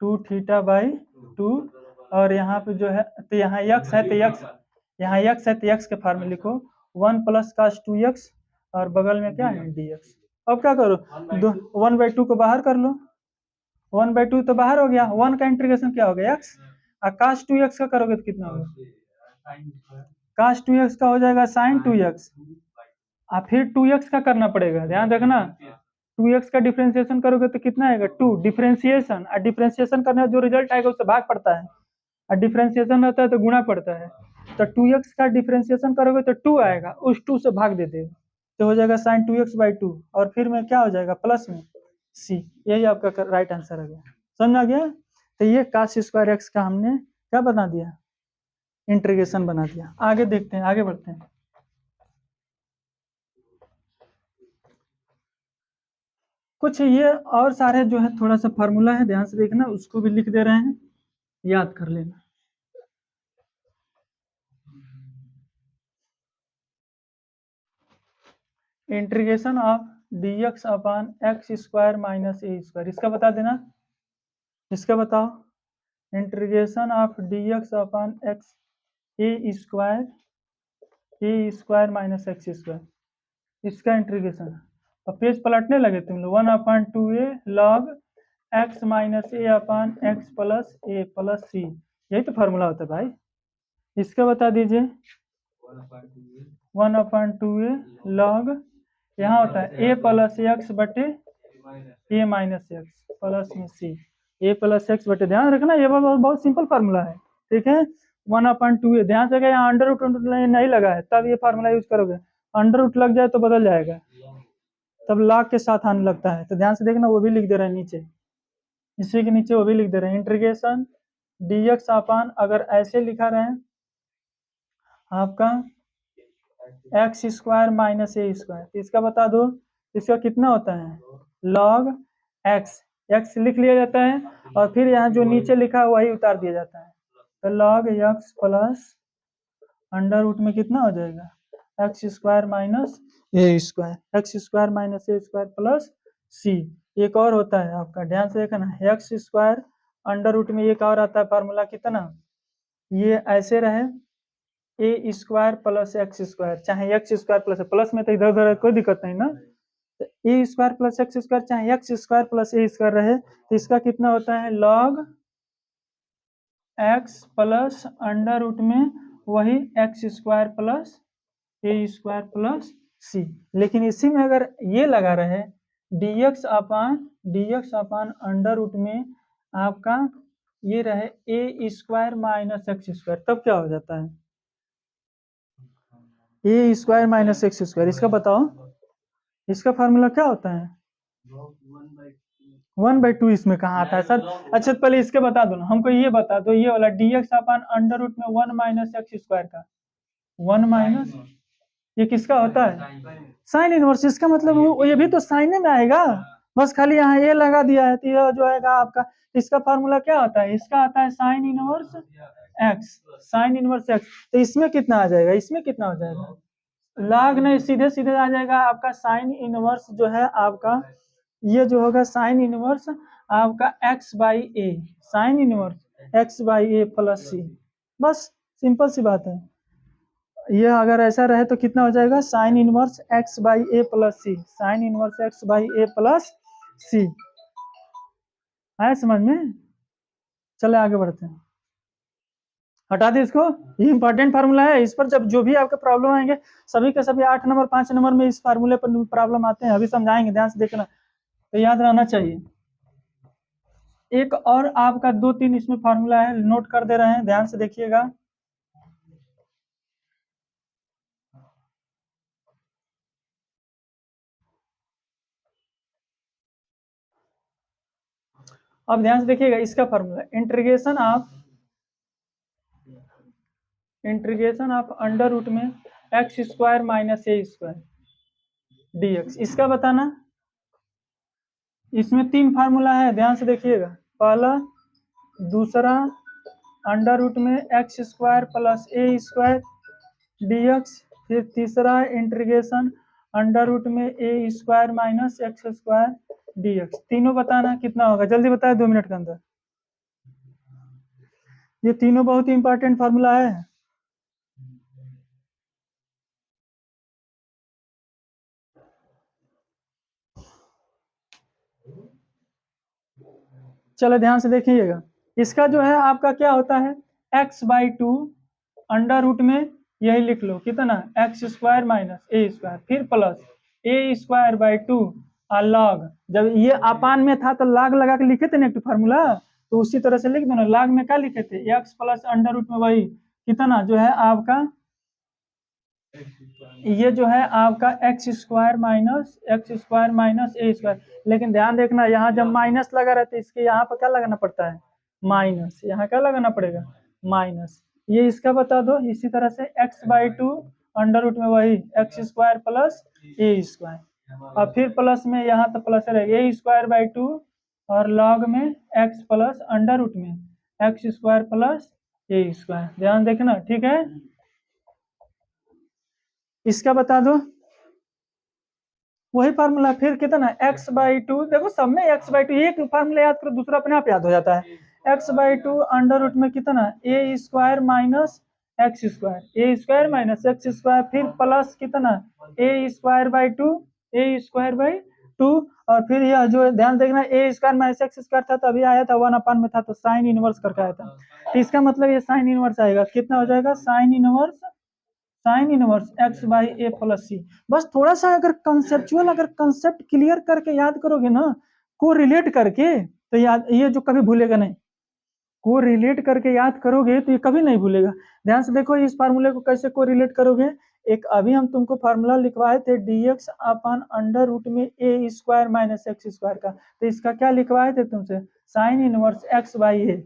A: 2 थीटा बाई 2, और यहाँ पे जो है तो यहाँ यक्स है तो यक्स, यहाँ यक्स है तो यक्स के फॉर्म में लिखो 1 प्लस कॉस 2x और बगल में क्या है dx। अब क्या करो 1/2 को बाहर कर लो, 1/2 तो बाहर हो गया, 1 का इंटीग्रेशन क्या हो गया x, और cos 2x का करोगे तो कितना होगा, cos 2x का हो जाएगा sin 2x, और फिर 2x का करना पड़ेगा, ध्यान रखना 2x का डिफरेंशिएशन करोगे तो कितना आएगा 2, डिफरेंशिएशन, और डिफरेंशिएशन करने जो रिजल्ट आएगा उससे भाग पड़ता है, और डिफरेंशिएशन होता है तो गुणा पड़ता है। तो 2x का डिफरेंशिएशन करोगे तो 2 आएगा, उस 2 से भाग देते तो हो जाएगा sin 2x/2, और फिर में क्या हो जाएगा प्लस में c। यही आपका राइट आंसर आ गया, समझ आ गया। तो ये cos स्क्वायर x का हमने क्या बना दिया, इंटीग्रेशन बना दिया। आगे देखते हैं, आगे बढ़ते हैं। कुछ ये और सारे जो है थोड़ा सा फार्मूला है, ध्यान से देखना, उसको भी लिख दे रहे हैं, याद कर लेना। Integration of dx upon x square minus a square, इसका बता देना, इसका बताओ। Integration of dx upon x A square minus X square, इसका इंटीग्रेशन। और पेज पलटने लगे तुम लोग, 1/2a log x माइनस ए अपॉन एक्स प्लस ए प्लस सी, यही तो फार्मूला होता है भाई। इसका बता दीजिए 1/2a log, यहाँ होता है a प्लस एक्स बटे ए माइनस एक्स प्लस में सी, ए प्लस एक्स बटे, ध्यान रखना ये बहुत सिंपल फार्मूला है, ठीक है। 1/2a, ध्यान से यहाँ अंडर रूट नहीं लगा है तब ये फार्मूला यूज करोगे, अंडर रूट लग जाए तो बदल जाएगा, तब लॉग के साथ आने लगता है, तो ध्यान से देखना, वो भी लिख दे रहे हैं नीचे, इसी के नीचे वो भी लिख दे रहे हैं। इंटीग्रेशन dx अपॉन, अगर ऐसे लिखा रहे आपका x square minus a square, तो इसका बता दो, इसका कितना होता है log x, x लिख लिया जाता है और फिर यहाँ जो नीचे लिखा है वही उतार दिया जाता है, तो log x plus under root में कितना हो जाएगा x square minus a square, x square minus a square plus c. एक और होता है आपका, ध्यान से देखना, एक्स स्क्वायर अंडर रूट में एक और आता है फार्मूला कितना, ये ऐसे रहे a square plus x square, चाहे एक्स स्क्वायर प्लस, प्लस में तो इधर उधर कोई दिक्कत नहीं ना, तो a square plus x square चाहे एक्स स्क्वायर प्लस ए स्क्वायर रहे, तो इसका कितना होता है log x plus under root में वही एक्स स्क्वायर प्लस ए स्क्वायर प्लस सी। लेकिन इसी में अगर ये लगा रहे dx अपान अंडर रूट में आपका ये रहे a square minus X square, तब क्या हो जाता है ए स्क्वायर माइनस एक्स स्क्वायर, इसका बताओ, इसका फार्मूला क्या होता है 1/2, इसमें कहाँ आता है सर। अच्छा पहले इसके बता दो ना, हमको ये बता दो, ये वाला dx अपान अंडर रूट में 1 माइनस एक्स स्क्वायर का 1 माइनस, ये किसका होता है साइन इनवर्स, इसका मतलब वो ये भी तो साइन में आएगा, बस खाली यहाँ ये लगा दिया है, तो ये जो आएगा आपका, इसका फार्मूला क्या होता है, इसका आता है sign inverse x, sign inverse x, तो इसमें कितना आ जाएगा, इसमें कितना हो जाएगा log नहीं, सीधे सीधे आ जाएगा आपका साइन इनवर्स जो है आपका, ये जो होगा साइन इनवर्स आपका x by A, sine inverse x by A plus C, बस सिंपल सी बात है। ये अगर ऐसा रहे तो कितना हो जाएगा sine inverse x by A plus C, sine inverse x by A plus C, आया समझ में। चले आगे बढ़ते हैं। हटा दे इसको। ये इंपॉर्टेंट फार्मूला है, इस पर जब जो भी आपके प्रॉब्लम आएंगे सभी के सभी 8 नंबर 5 नंबर में इस फार्मूले पर प्रॉब्लम आते हैं, अभी समझाएंगे, ध्यान से देखना, तो याद रहना चाहिए। एक और आपका 2-3 इसमें फार्मूला है, नोट कर दे रहे हैं, ध्यान से देखिएगा। अब ध्यान से देखिएगा, इसका formula integration of under root में x square minus a square dx, इसका बताना। इसमें 3 फार्मूला है, ध्यान से देखिएगा। पहला, दूसरा अंडर रूट में एक्स स्क्वायर प्लस ए स्क्वायर dx, फिर तीसरा इंटीग्रेशन अंडर रूट में A square minus X square dx। तीनों बताना कितना होगा, जल्दी बताए 2 मिनट के अंदर। ये तीनों बहुत ही इंपॉर्टेंट फार्मूला है। चलो ध्यान से देखिएगा, इसका जो है आपका क्या होता है, x/2 अंडर रूट में, यही लिख लो कितना, x square minus a square, फिर प्लस ए स्क्वायर बाई 2 और लॉग, जब ये अपान में था तो लॉग लगा के लिखे थे ना एक फार्मूला, तो उसी तरह से लिख दो ना। लॉग में क्या लिखे थे, एक्स प्लस अंडर रूट में वही कितना जो है आपका, ये जो है आपका x square minus a square. लेकिन ध्यान देखना, यहाँ जब माइनस लगा रहता है इसके यहाँ पर क्या लगाना पड़ता है, माइनस, यहाँ क्या लगाना पड़ेगा, माइनस। ये इसका बता दो, इसी तरह से x/2 अंडर रूट में वही एक्स स्क्वायर प्लस ए स्क्वायर, और फिर प्लस में यहाँ तो प्लस रहेगा ए स्क्वायर बाई 2, और लॉग में एक्स प्लस अंडर रूट में एक्स स्क्वायर प्लस ए स्क्वायर। ध्यान देखना, ठीक है। इसका बता दो, वही फार्मूला, फिर कितना x/2, देखो सब में x/2, एक फार्मूला याद करो दूसरा अपने आप याद हो जाता है। x/2 अंडर रूट में कितना, A square minus X square, A square minus X square, फिर प्लस कितना, A square by 2, A square by 2, और फिर यह जो ध्यान देखना, A square minus X square था तभी आया था 1/, में था तो साइन इनवर्स करके आया था, तो इसका मतलब ये साइन इनवर्स आएगा, कितना हो जाएगा, sine inverse X by A plus C. बस थोड़ा सा अगर कंसेप्चुअल, अगर कंसेप्ट क्लियर करके याद करोगे ना, को रिलेट करके, तो याद, ये जो कभी भूलेगा नहीं, को रिलेट करके याद करोगे तो ये कभी नहीं भूलेगा। ध्यान से देखो, इस फार्मूले को कैसे को रिलेट करोगे, एक अभी हम तुमको फार्मूला लिखवाए थे dx अपन अंडर रूट में A square minus X square का, तो इसका क्या लिखवाए थे तुमसे, साइन इनवर्स एक्स बाई ए।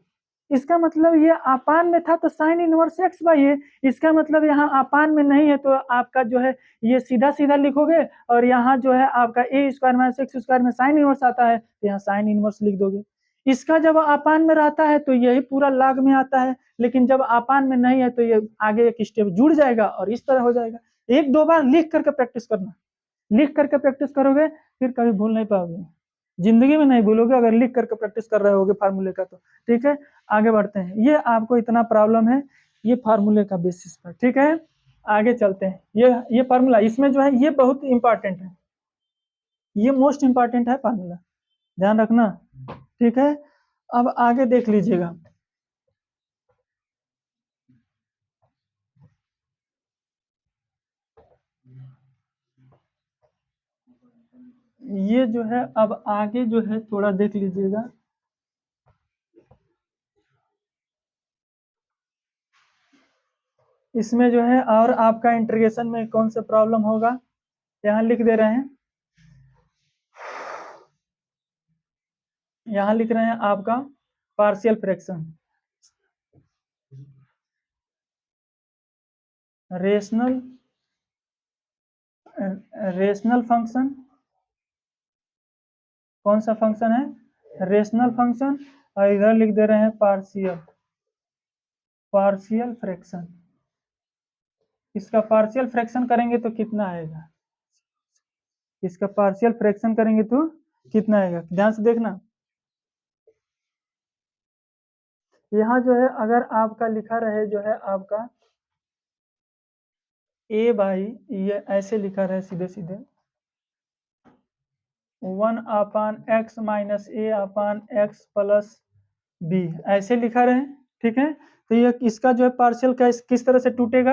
A: इसका मतलब ये अपान में था तो साइन इनवर्स एक्स बाई ए, इसका मतलब यहाँ अपान में नहीं है तो आपका जो है ये सीधा सीधा लिखोगे, और यहाँ जो है आपका ए स्क्वायर माइनस एक्स स्क्वायर में साइन इनवर्स आता है तो यहाँ साइन इनवर्स लिख दोगे। इसका जब अपान में रहता है तो यही पूरा लाग में आता है, लेकिन जब अपान में नहीं है तो ये आगे एक स्टेप जुड़ जाएगा और इस तरह हो जाएगा। 1-2 बार लिख करके प्रैक्टिस करना, लिख करके प्रैक्टिस करोगे फिर कभी भूल नहीं पाओगे, जिंदगी में नहीं भूलोगे अगर लिख करके प्रैक्टिस कर रहे होगे फार्मूले का तो। ठीक है, आगे बढ़ते हैं, ये आपको इतना प्रॉब्लम है ये फार्मूले का बेसिस पर। ठीक है, आगे चलते हैं। ये फार्मूला इसमें जो है ये बहुत इंपॉर्टेंट है, ये मोस्ट इंपॉर्टेंट है फार्मूला, ध्यान रखना। ठीक है, अब आगे देख लीजिएगा, ये जो है अब आगे जो है थोड़ा देख लीजिएगा, इसमें जो है और आपका इंटीग्रेशन में कौन सा प्रॉब्लम होगा, यहाँ लिख दे रहे हैं, यहाँ लिख रहे हैं आपका पार्शियल फ्रैक्शन, रेशनल फंक्शन, कौन सा फंक्शन है, रेशनल फंक्शन, और इधर लिख दे रहे हैं पार्शियल फ्रैक्शन। इसका पार्शियल फ्रैक्शन करेंगे तो कितना आएगा, इसका पार्शियल फ्रैक्शन करेंगे तो कितना आएगा, ध्यान से देखना। यहाँ जो है अगर आपका लिखा रहे जो है आपका ए बाई, ये ऐसे लिखा रहे सीधे सीधे 1/x माइनस ए अपॉन एक्स प्लस बी, ऐसे लिखा रहे, ठीक है, तो ये इसका जो है पार्शियल किस तरह से टूटेगा,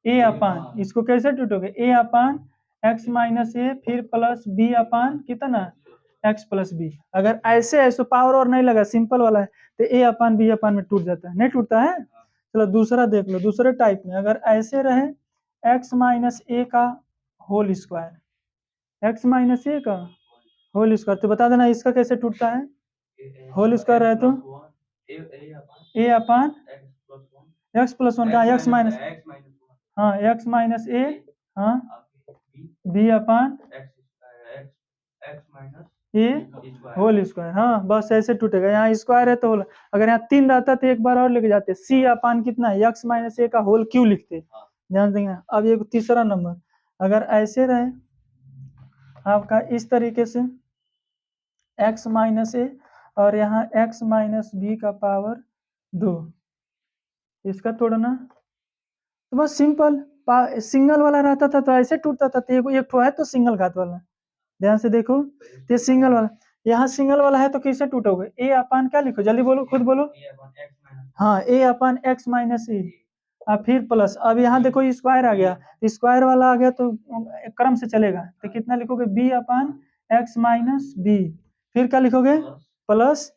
A: ए अपान, इसको कैसे टूटोगे, ए अपान एक्स माइनस ए फिर प्लस बी अपान कितना एक्स प्लस बी। अगर ऐसे ऐसे पावर और नहीं लगा, सिंपल वाला है, तो ए अपान बी अपान में टूट जाता है, नहीं टूटता है। चलो दूसरा देख लो, दूसरे टाइप में अगर ऐसे रहे एक्स माइनस ए का होल स्क्वायर, एक्स माइनस ए का होल स्क्वायर, तो बता देना इसका कैसे टूटता है, होल स्क्वायर है तो ए अपान एक्स प्लस वन का एक्स माइनस, हाँ एक्स माइनस ए, हाँ बी अपान ए होल स्क्वायर, हाँ बस ऐसे टूटेगा। यहाँ स्क्वायर है तो होल, अगर यहाँ 3 रहता तो एक बार और लेके जाते, सी अपान कितना है एक्स माइनस ए का होल क्यों लिखते, ध्यान देंगे। अब ये तीसरा नंबर, अगर ऐसे रहे आपका इस तरीके से एक्स माइनस ए और यहाँ एक्स माइनस बी का पावर 2, इसका तोड़ना, तो बस सिंपल सिंगल वाला रहता था तो ऐसे टूटता था, तो एक ठो है तो सिंगल घात वाला, ध्यान से देखो, ये सिंगल वाला, यहाँ सिंगल वाला है तो कैसे टूटोगे, ए अपान क्या लिखो, जल्दी बोलो, खुद बोलो, हाँ ए अपान एक्स माइनस ए, अब फिर प्लस, अब यहाँ देखो स्क्वायर आ गया, स्क्वायर वाला आ गया तो क्रम से चलेगा, तो कितना लिखोगे बी अपान एक्स माइनस बी, फिर क्या लिखोगे प्लस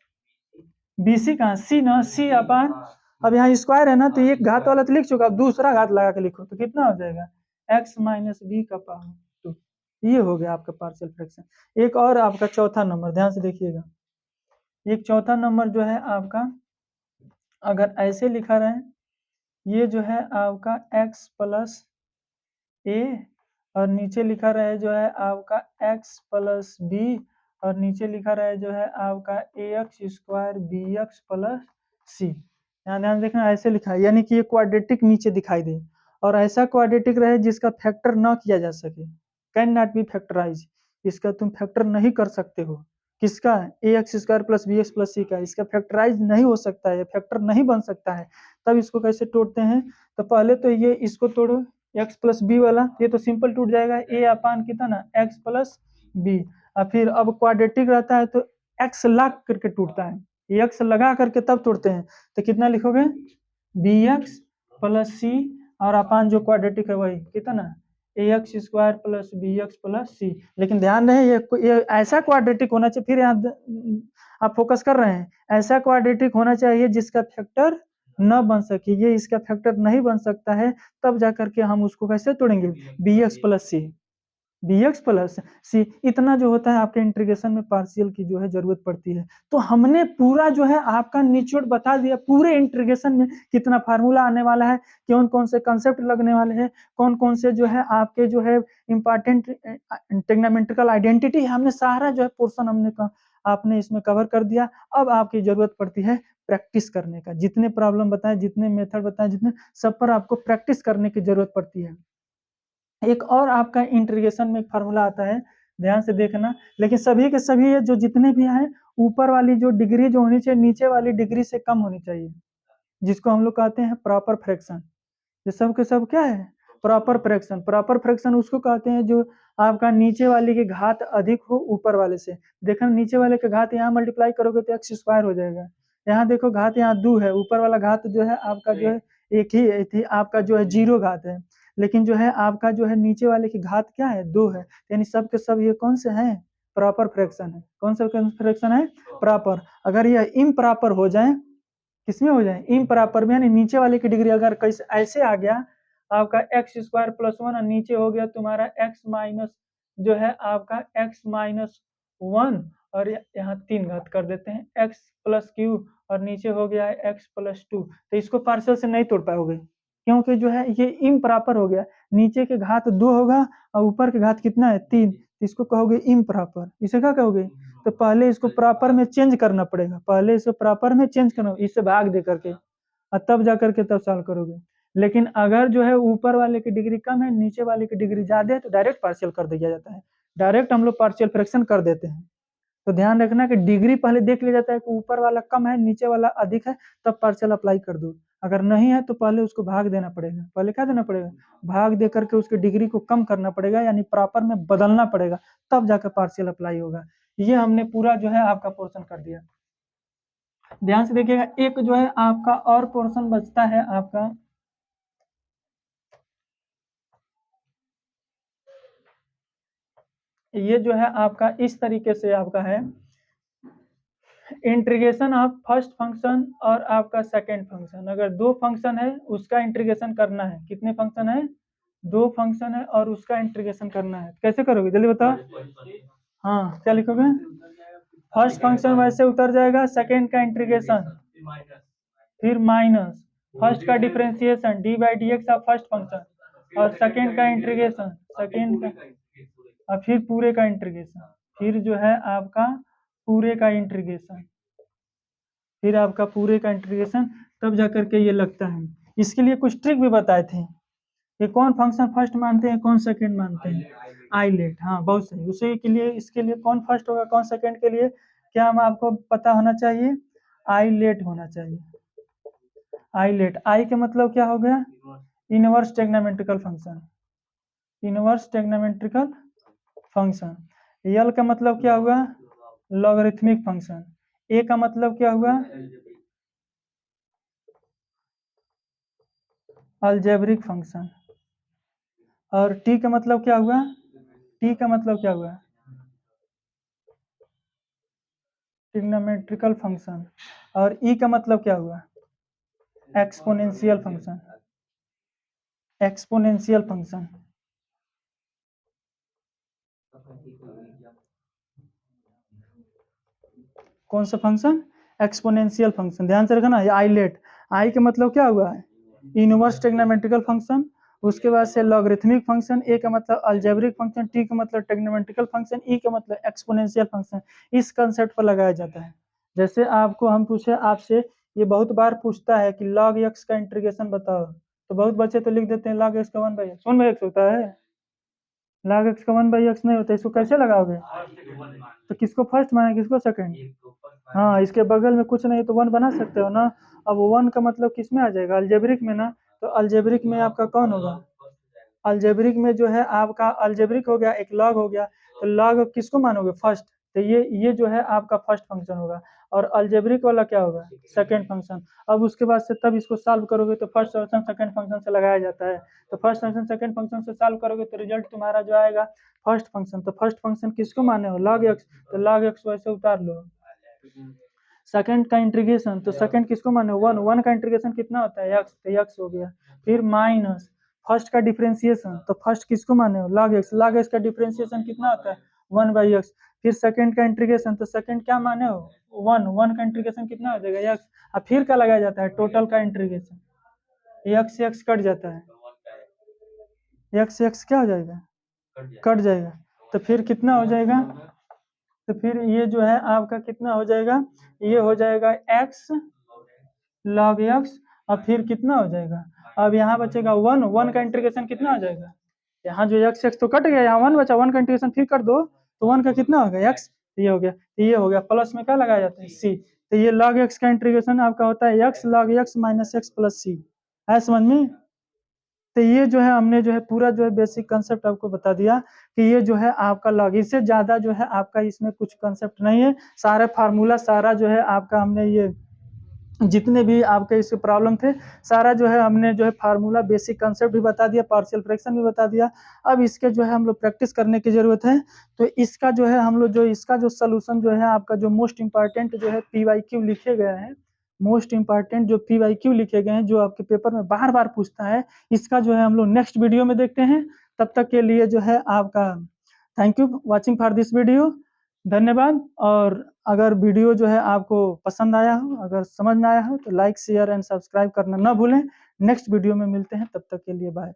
A: बी सी, कहाँ सी ना, सी अपान, अब यहाँ स्क्वायर है ना तो एक घात वाला तो लिख चुका, अब दूसरा घात लगा के लिखो तो कितना हो जाएगा एक्स माइनस बी का पावर 2, ये हो गया आपका पार्शियल फ्रैक्शन। एक और आपका चौथा नंबर, ध्यान से देखिएगा, एक चौथा नंबर जो है आपका, अगर ऐसे लिखा रहे, ये जो है आपका x प्लस ए और नीचे लिखा रहे जो है आपका x प्लस बी और नीचे लिखा रहे जो है आपका A X square B X plus C, यहाँ ध्यान देखना ऐसे लिखा है, यानी कि ये क्वाड्रेटिक नीचे दिखाई दे, और ऐसा क्वाड्रेटिक रहे जिसका फैक्टर न किया जा सके, कैन नॉट बी फैक्टराइज, इसका तुम फैक्टर नहीं कर सकते हो, किसका A X square plus B X plus C का, इसका फैक्टराइज नहीं हो सकता है, फैक्टर नहीं बन सकता है। तब इसको कैसे तोड़ते हैं, तो पहले तो ये इसको तोड़ो एक्स प्लस बी वाला, ये तो सिंपल टूट जाएगा, ए अपान कितना एक्स प्लस बी, और फिर अब क्वाड्रेटिक रहता है तो एक्स लगा करके टूटता है, एक्स लगा करके तब तोड़ते हैं, तो कितना लिखोगे बी एक्स प्लस सी और अपान जो क्वाड्रेटिक है वही कितना A X square plus B X plus सी। लेकिन ध्यान रहे ये ऐसा क्वाड्रेटिक होना चाहिए, फिर यहाँ आप फोकस कर रहे हैं, ऐसा क्वाड्रेटिक होना चाहिए जिसका फैक्टर न बन सके, ये इसका फैक्टर नहीं बन सकता है, तब जाकर के हम उसको कैसे तोड़ेंगे बी एक्स प्लस सी, बी एक्स प्लस सी, इतना जो होता है आपके इंटीग्रेशन में पार्शियल की जो है जरूरत पड़ती है। तो हमने पूरा जो है आपका निचोड़ बता दिया, पूरे इंटीग्रेशन में कितना फार्मूला आने वाला है, कौन कौन से कंसेप्ट लगने वाले हैं, कौन कौन से जो है आपके जो है इंपॉर्टेंट टेक्नोमेट्रिकल आइडेंटिटी, हमने सारा जो है पोर्शन हमने आपने इसमें कवर कर दिया। अब आपकी जरूरत पड़ती है प्रैक्टिस करने का, जितने प्रॉब्लम बताएं, जितने मेथड बताएं, जितने सब पर आपको प्रैक्टिस करने की जरूरत पड़ती है। एक और आपका इंटीग्रेशन में एक फार्मूला आता है, ध्यान से देखना, लेकिन सभी के सभी जो जितने भी हैं ऊपर वाली जो डिग्री जो होनी चाहिए नीचे वाली डिग्री से कम होनी चाहिए, जिसको हम लोग कहते हैं प्रॉपर फ्रैक्शन। ये सब के सब क्या है प्रॉपर फ्रैक्शन, प्रॉपर फ्रैक्शन उसको कहते हैं जो आपका नीचे वाले की घात अधिक हो ऊपर वाले से। देखना नीचे वाले का घात यहाँ मल्टीप्लाई करोगे तो एक्स स्क्वायर हो जाएगा, यहाँ देखो घात यहाँ 2 है, ऊपर वाला घात जो है आपका जो है एक ही थी, आपका जो है 0 घात है, लेकिन जो है आपका जो है नीचे वाले की घात क्या है 2 है, यानी सब के सब ये कौन से हैं प्रॉपर फ्रैक्शन है। कौन सा फ्रैक्शन है प्रॉपर। अगर यह इम्प्रॉपर हो जाए, किसमें हो जाए इम्प्रॉपर में, यानी नीचे वाले की डिग्री अगर कैसे ऐसे आ गया आपका एक्स स्क्वायर प्लस 1 और नीचे हो गया तुम्हारा एक्स माइनस जो है आपका एक्स माइनस 1 और यहाँ 3 घात कर देते हैं एक्स प्लस क्यू और नीचे हो गया है एक्स प्लस 2, तो इसको पार्शियल से नहीं तोड़ पाओगे क्योंकि जो है ये इम्प्रॉपर हो गया, नीचे के घात 2 होगा और ऊपर के घात कितना है 3, इसको कहोगे इम्प्रॉपर। इसे क्या कहोगे, तो पहले इसको प्रॉपर में चेंज करना पड़ेगा, पहले इसको प्रॉपर में चेंज करना, इससे भाग दे करके और तब जा करके तब सॉल्व करोगे। लेकिन अगर जो है ऊपर वाले की डिग्री कम है नीचे वाले की डिग्री ज्यादा है तो डायरेक्ट पार्शियल कर दिया जाता है, डायरेक्ट हम लोग पार्शियल फ्रैक्शन कर देते हैं। तो ध्यान रखना कि डिग्री पहले देख लिया जाता है कि ऊपर वाला कम है नीचे वाला अधिक है, तब पार्शियल अप्लाई कर दो। अगर नहीं है तो पहले उसको भाग देना पड़ेगा, पहले क्या देना पड़ेगा भाग दे करके उसकी डिग्री को कम करना पड़ेगा, यानी प्रॉपर में बदलना पड़ेगा, तब जाकर पार्शियल अप्लाई होगा। ये हमने पूरा जो है आपका पोर्शन कर दिया। ध्यान से देखिएगा, एक जो है आपका और पोर्शन बचता है आपका, ये जो है आपका इस तरीके से आपका है, इंटीग्रेशन ऑफ फर्स्ट फंक्शन और आपका सेकंड फंक्शन। अगर दो फंक्शन है उसका इंटीग्रेशन करना है, कितने फंक्शन है, दो फंक्शन है और उसका इंटीग्रेशन करना है, कैसे करोगे जल्दी बताओ। हाँ क्या लिखोगे, फर्स्ट फंक्शन वैसे उतर जाएगा, सेकंड का इंटीग्रेशन, फिर माइनस फर्स्ट का differentiation D by D x of first function और सेकंड का इंटीग्रेशन, सेकंड का और फिर पूरे का इंटीग्रेशन, फिर जो है आपका पूरे का इंटीग्रेशन, फिर आपका पूरे का इंटीग्रेशन, तब जाकर के ये लगता है। इसके लिए कुछ ट्रिक भी बताए थे, ये कौन फंक्शन फर्स्ट मानते हैं कौन सेकंड मानते हैं, आईलेट, हाँ बहुत सही। उसी के लिए इसके लिए कौन फर्स्ट होगा कौन सेकंड के लिए क्या हम आपको पता होना चाहिए, आईलेट होना चाहिए। आईलेट, आई का मतलब क्या हो गया, inverse trigonometrical function, inverse trigonometrical function. यल का मतलब क्या हुआ, लॉगरिथमिक फंक्शन। ए का मतलब क्या हुआ, अलजेब्रिक फंक्शन। और टी का मतलब क्या हुआ, टी का मतलब क्या हुआ, ट्रिग्नोमेट्रिकल फंक्शन। और ई का मतलब क्या हुआ, एक्सपोनेंशियल फंक्शन, एक्सपोनेंशियल फंक्शन। कौन सा फंक्शन, एक्सपोनेंशियल फंक्शन। ध्यान से रखना, ये आईलेट, आई का मतलब क्या हुआ है, इनवर्स ट्रिग्नोमेट्रिकल फंक्शन, उसके बाद से लॉगरिथमिक फंक्शन, ए का मतलब अलजेब्रिक फंक्शन, टी का मतलब ट्रिग्नोमेट्रिकल फंक्शन, ई का मतलब एक्सपोनेंशियल फंक्शन। इस कंसेप्ट पर लगाया जाता है। जैसे आपको हम पूछे आपसे, ये बहुत बार पूछता है कि लॉग एक्स का इंटीग्रेशन बताओ, तो बहुत बच्चे तो लिख देते हैं लॉग एक्स का 1/x, 1/x होता है, log x का 1/x नहीं होता, इसको कैसे लगाओगे, तो किसको फर्स्ट माने किसको सेकंड, हाँ इसके बगल में कुछ नहीं तो 1 बना सकते हो ना। अब 1 का मतलब किस में आ जाएगा, अलजेब्रिक में ना, तो अलजेब्रिक में आपका कौन होगा, अलजेब्रिक में जो है आपका अलजेब्रिक हो गया, एक लॉग हो गया, तो लॉग किसको मानोगे फर्स्ट, तो ये जो है आपका फर्स्ट फंक्शन होगा, और अलजेब्रिक वाला क्या होगा, सेकंड फंक्शन। अब उसके बाद से तब इसको सॉल्व करोगे तो फर्स्ट फंक्शन सेकंड फंक्शन से लगाया जाता है, तो फर्स्ट फंक्शन सेकंड फंक्शन से सॉल्व करोगे तो रिजल्ट तुम्हारा जो आएगा फर्स्ट फंक्शन। तो फर्स्ट फंक्शन किसको माने हो, लॉग एक्स, तो लॉग एक्स वैसे उतार लो। सेकंड का इंटीग्रेशन, तो सेकंड किसको माने, 1, 1 का इंटीग्रेशन कितना होता है एक्स, तो एक्स हो गया। फिर माइनस फर्स्ट का डिफरेंशिएशन, तो फर्स्ट किसको माने हो, लॉग एक्स, लॉग एक्स का डिफरेंशिएशन कितना होता है 1/x। फिर सेकंड का इंटीग्रेशन, तो सेकंड क्या माने हो 1, 1 का इंटीग्रेशन कितना हो जाएगा एक्स, और फिर क्या लगाया जाता है टोटल का इंटीग्रेशन, एक्स एक्स कट जाता है, एक्स एक्स क्या हो जाएगा, कट जाएगा, तो फिर कितना हो जाएगा, तो फिर ये जो है आपका कितना हो जाएगा, ये हो जाएगा x log x, और फिर कितना हो जाएगा, अब यहाँ बचेगा 1, 1 का इंटीग्रेशन कितना हो जाएगा, यहाँ जो x x तो कट गया, यहाँ 1 बचा, 1 का इंटीग्रेशन फिर कर दो तो 1 का कितना हो गया x, ये हो गया, ये हो गया, प्लस में क्या लगाया जाता है c, तो ये log x का इंटीग्रेशन आपका होता है x log x minus x plus c, है समझ में। तो ये जो है हमने जो है पूरा जो है बेसिक कंसेप्ट आपको बता दिया कि ये जो है आपका लॉग, इससे ज़्यादा जो है आपका इसमें कुछ कंसेप्ट नहीं है, सारा फार्मूला सारा जो है आपका हमने ये जितने भी आपके इसके प्रॉब्लम थे सारा जो है हमने जो है फार्मूला बेसिक कंसेप्ट भी बता दिया, पार्शियल फ्रैक्शन भी बता दिया। अब इसके जो है हम लोग प्रैक्टिस करने की ज़रूरत है, तो इसका जो है हम लोग जो इसका जो सोल्यूशन जो है आपका जो मोस्ट इंपॉर्टेंट जो है PYQ लिखे गए हैं, मोस्ट इंपॉर्टेंट जो PYQ लिखे गए हैं जो आपके पेपर में बार बार पूछता है, इसका जो है हम लोग नेक्स्ट वीडियो में देखते हैं। तब तक के लिए जो है आपका thank you watching for this video, धन्यवाद। और अगर वीडियो जो है आपको पसंद आया हो, अगर समझ में आया हो तो लाइक शेयर एंड सब्सक्राइब करना ना भूलें। नेक्स्ट वीडियो में मिलते हैं, तब तक के लिए बाय।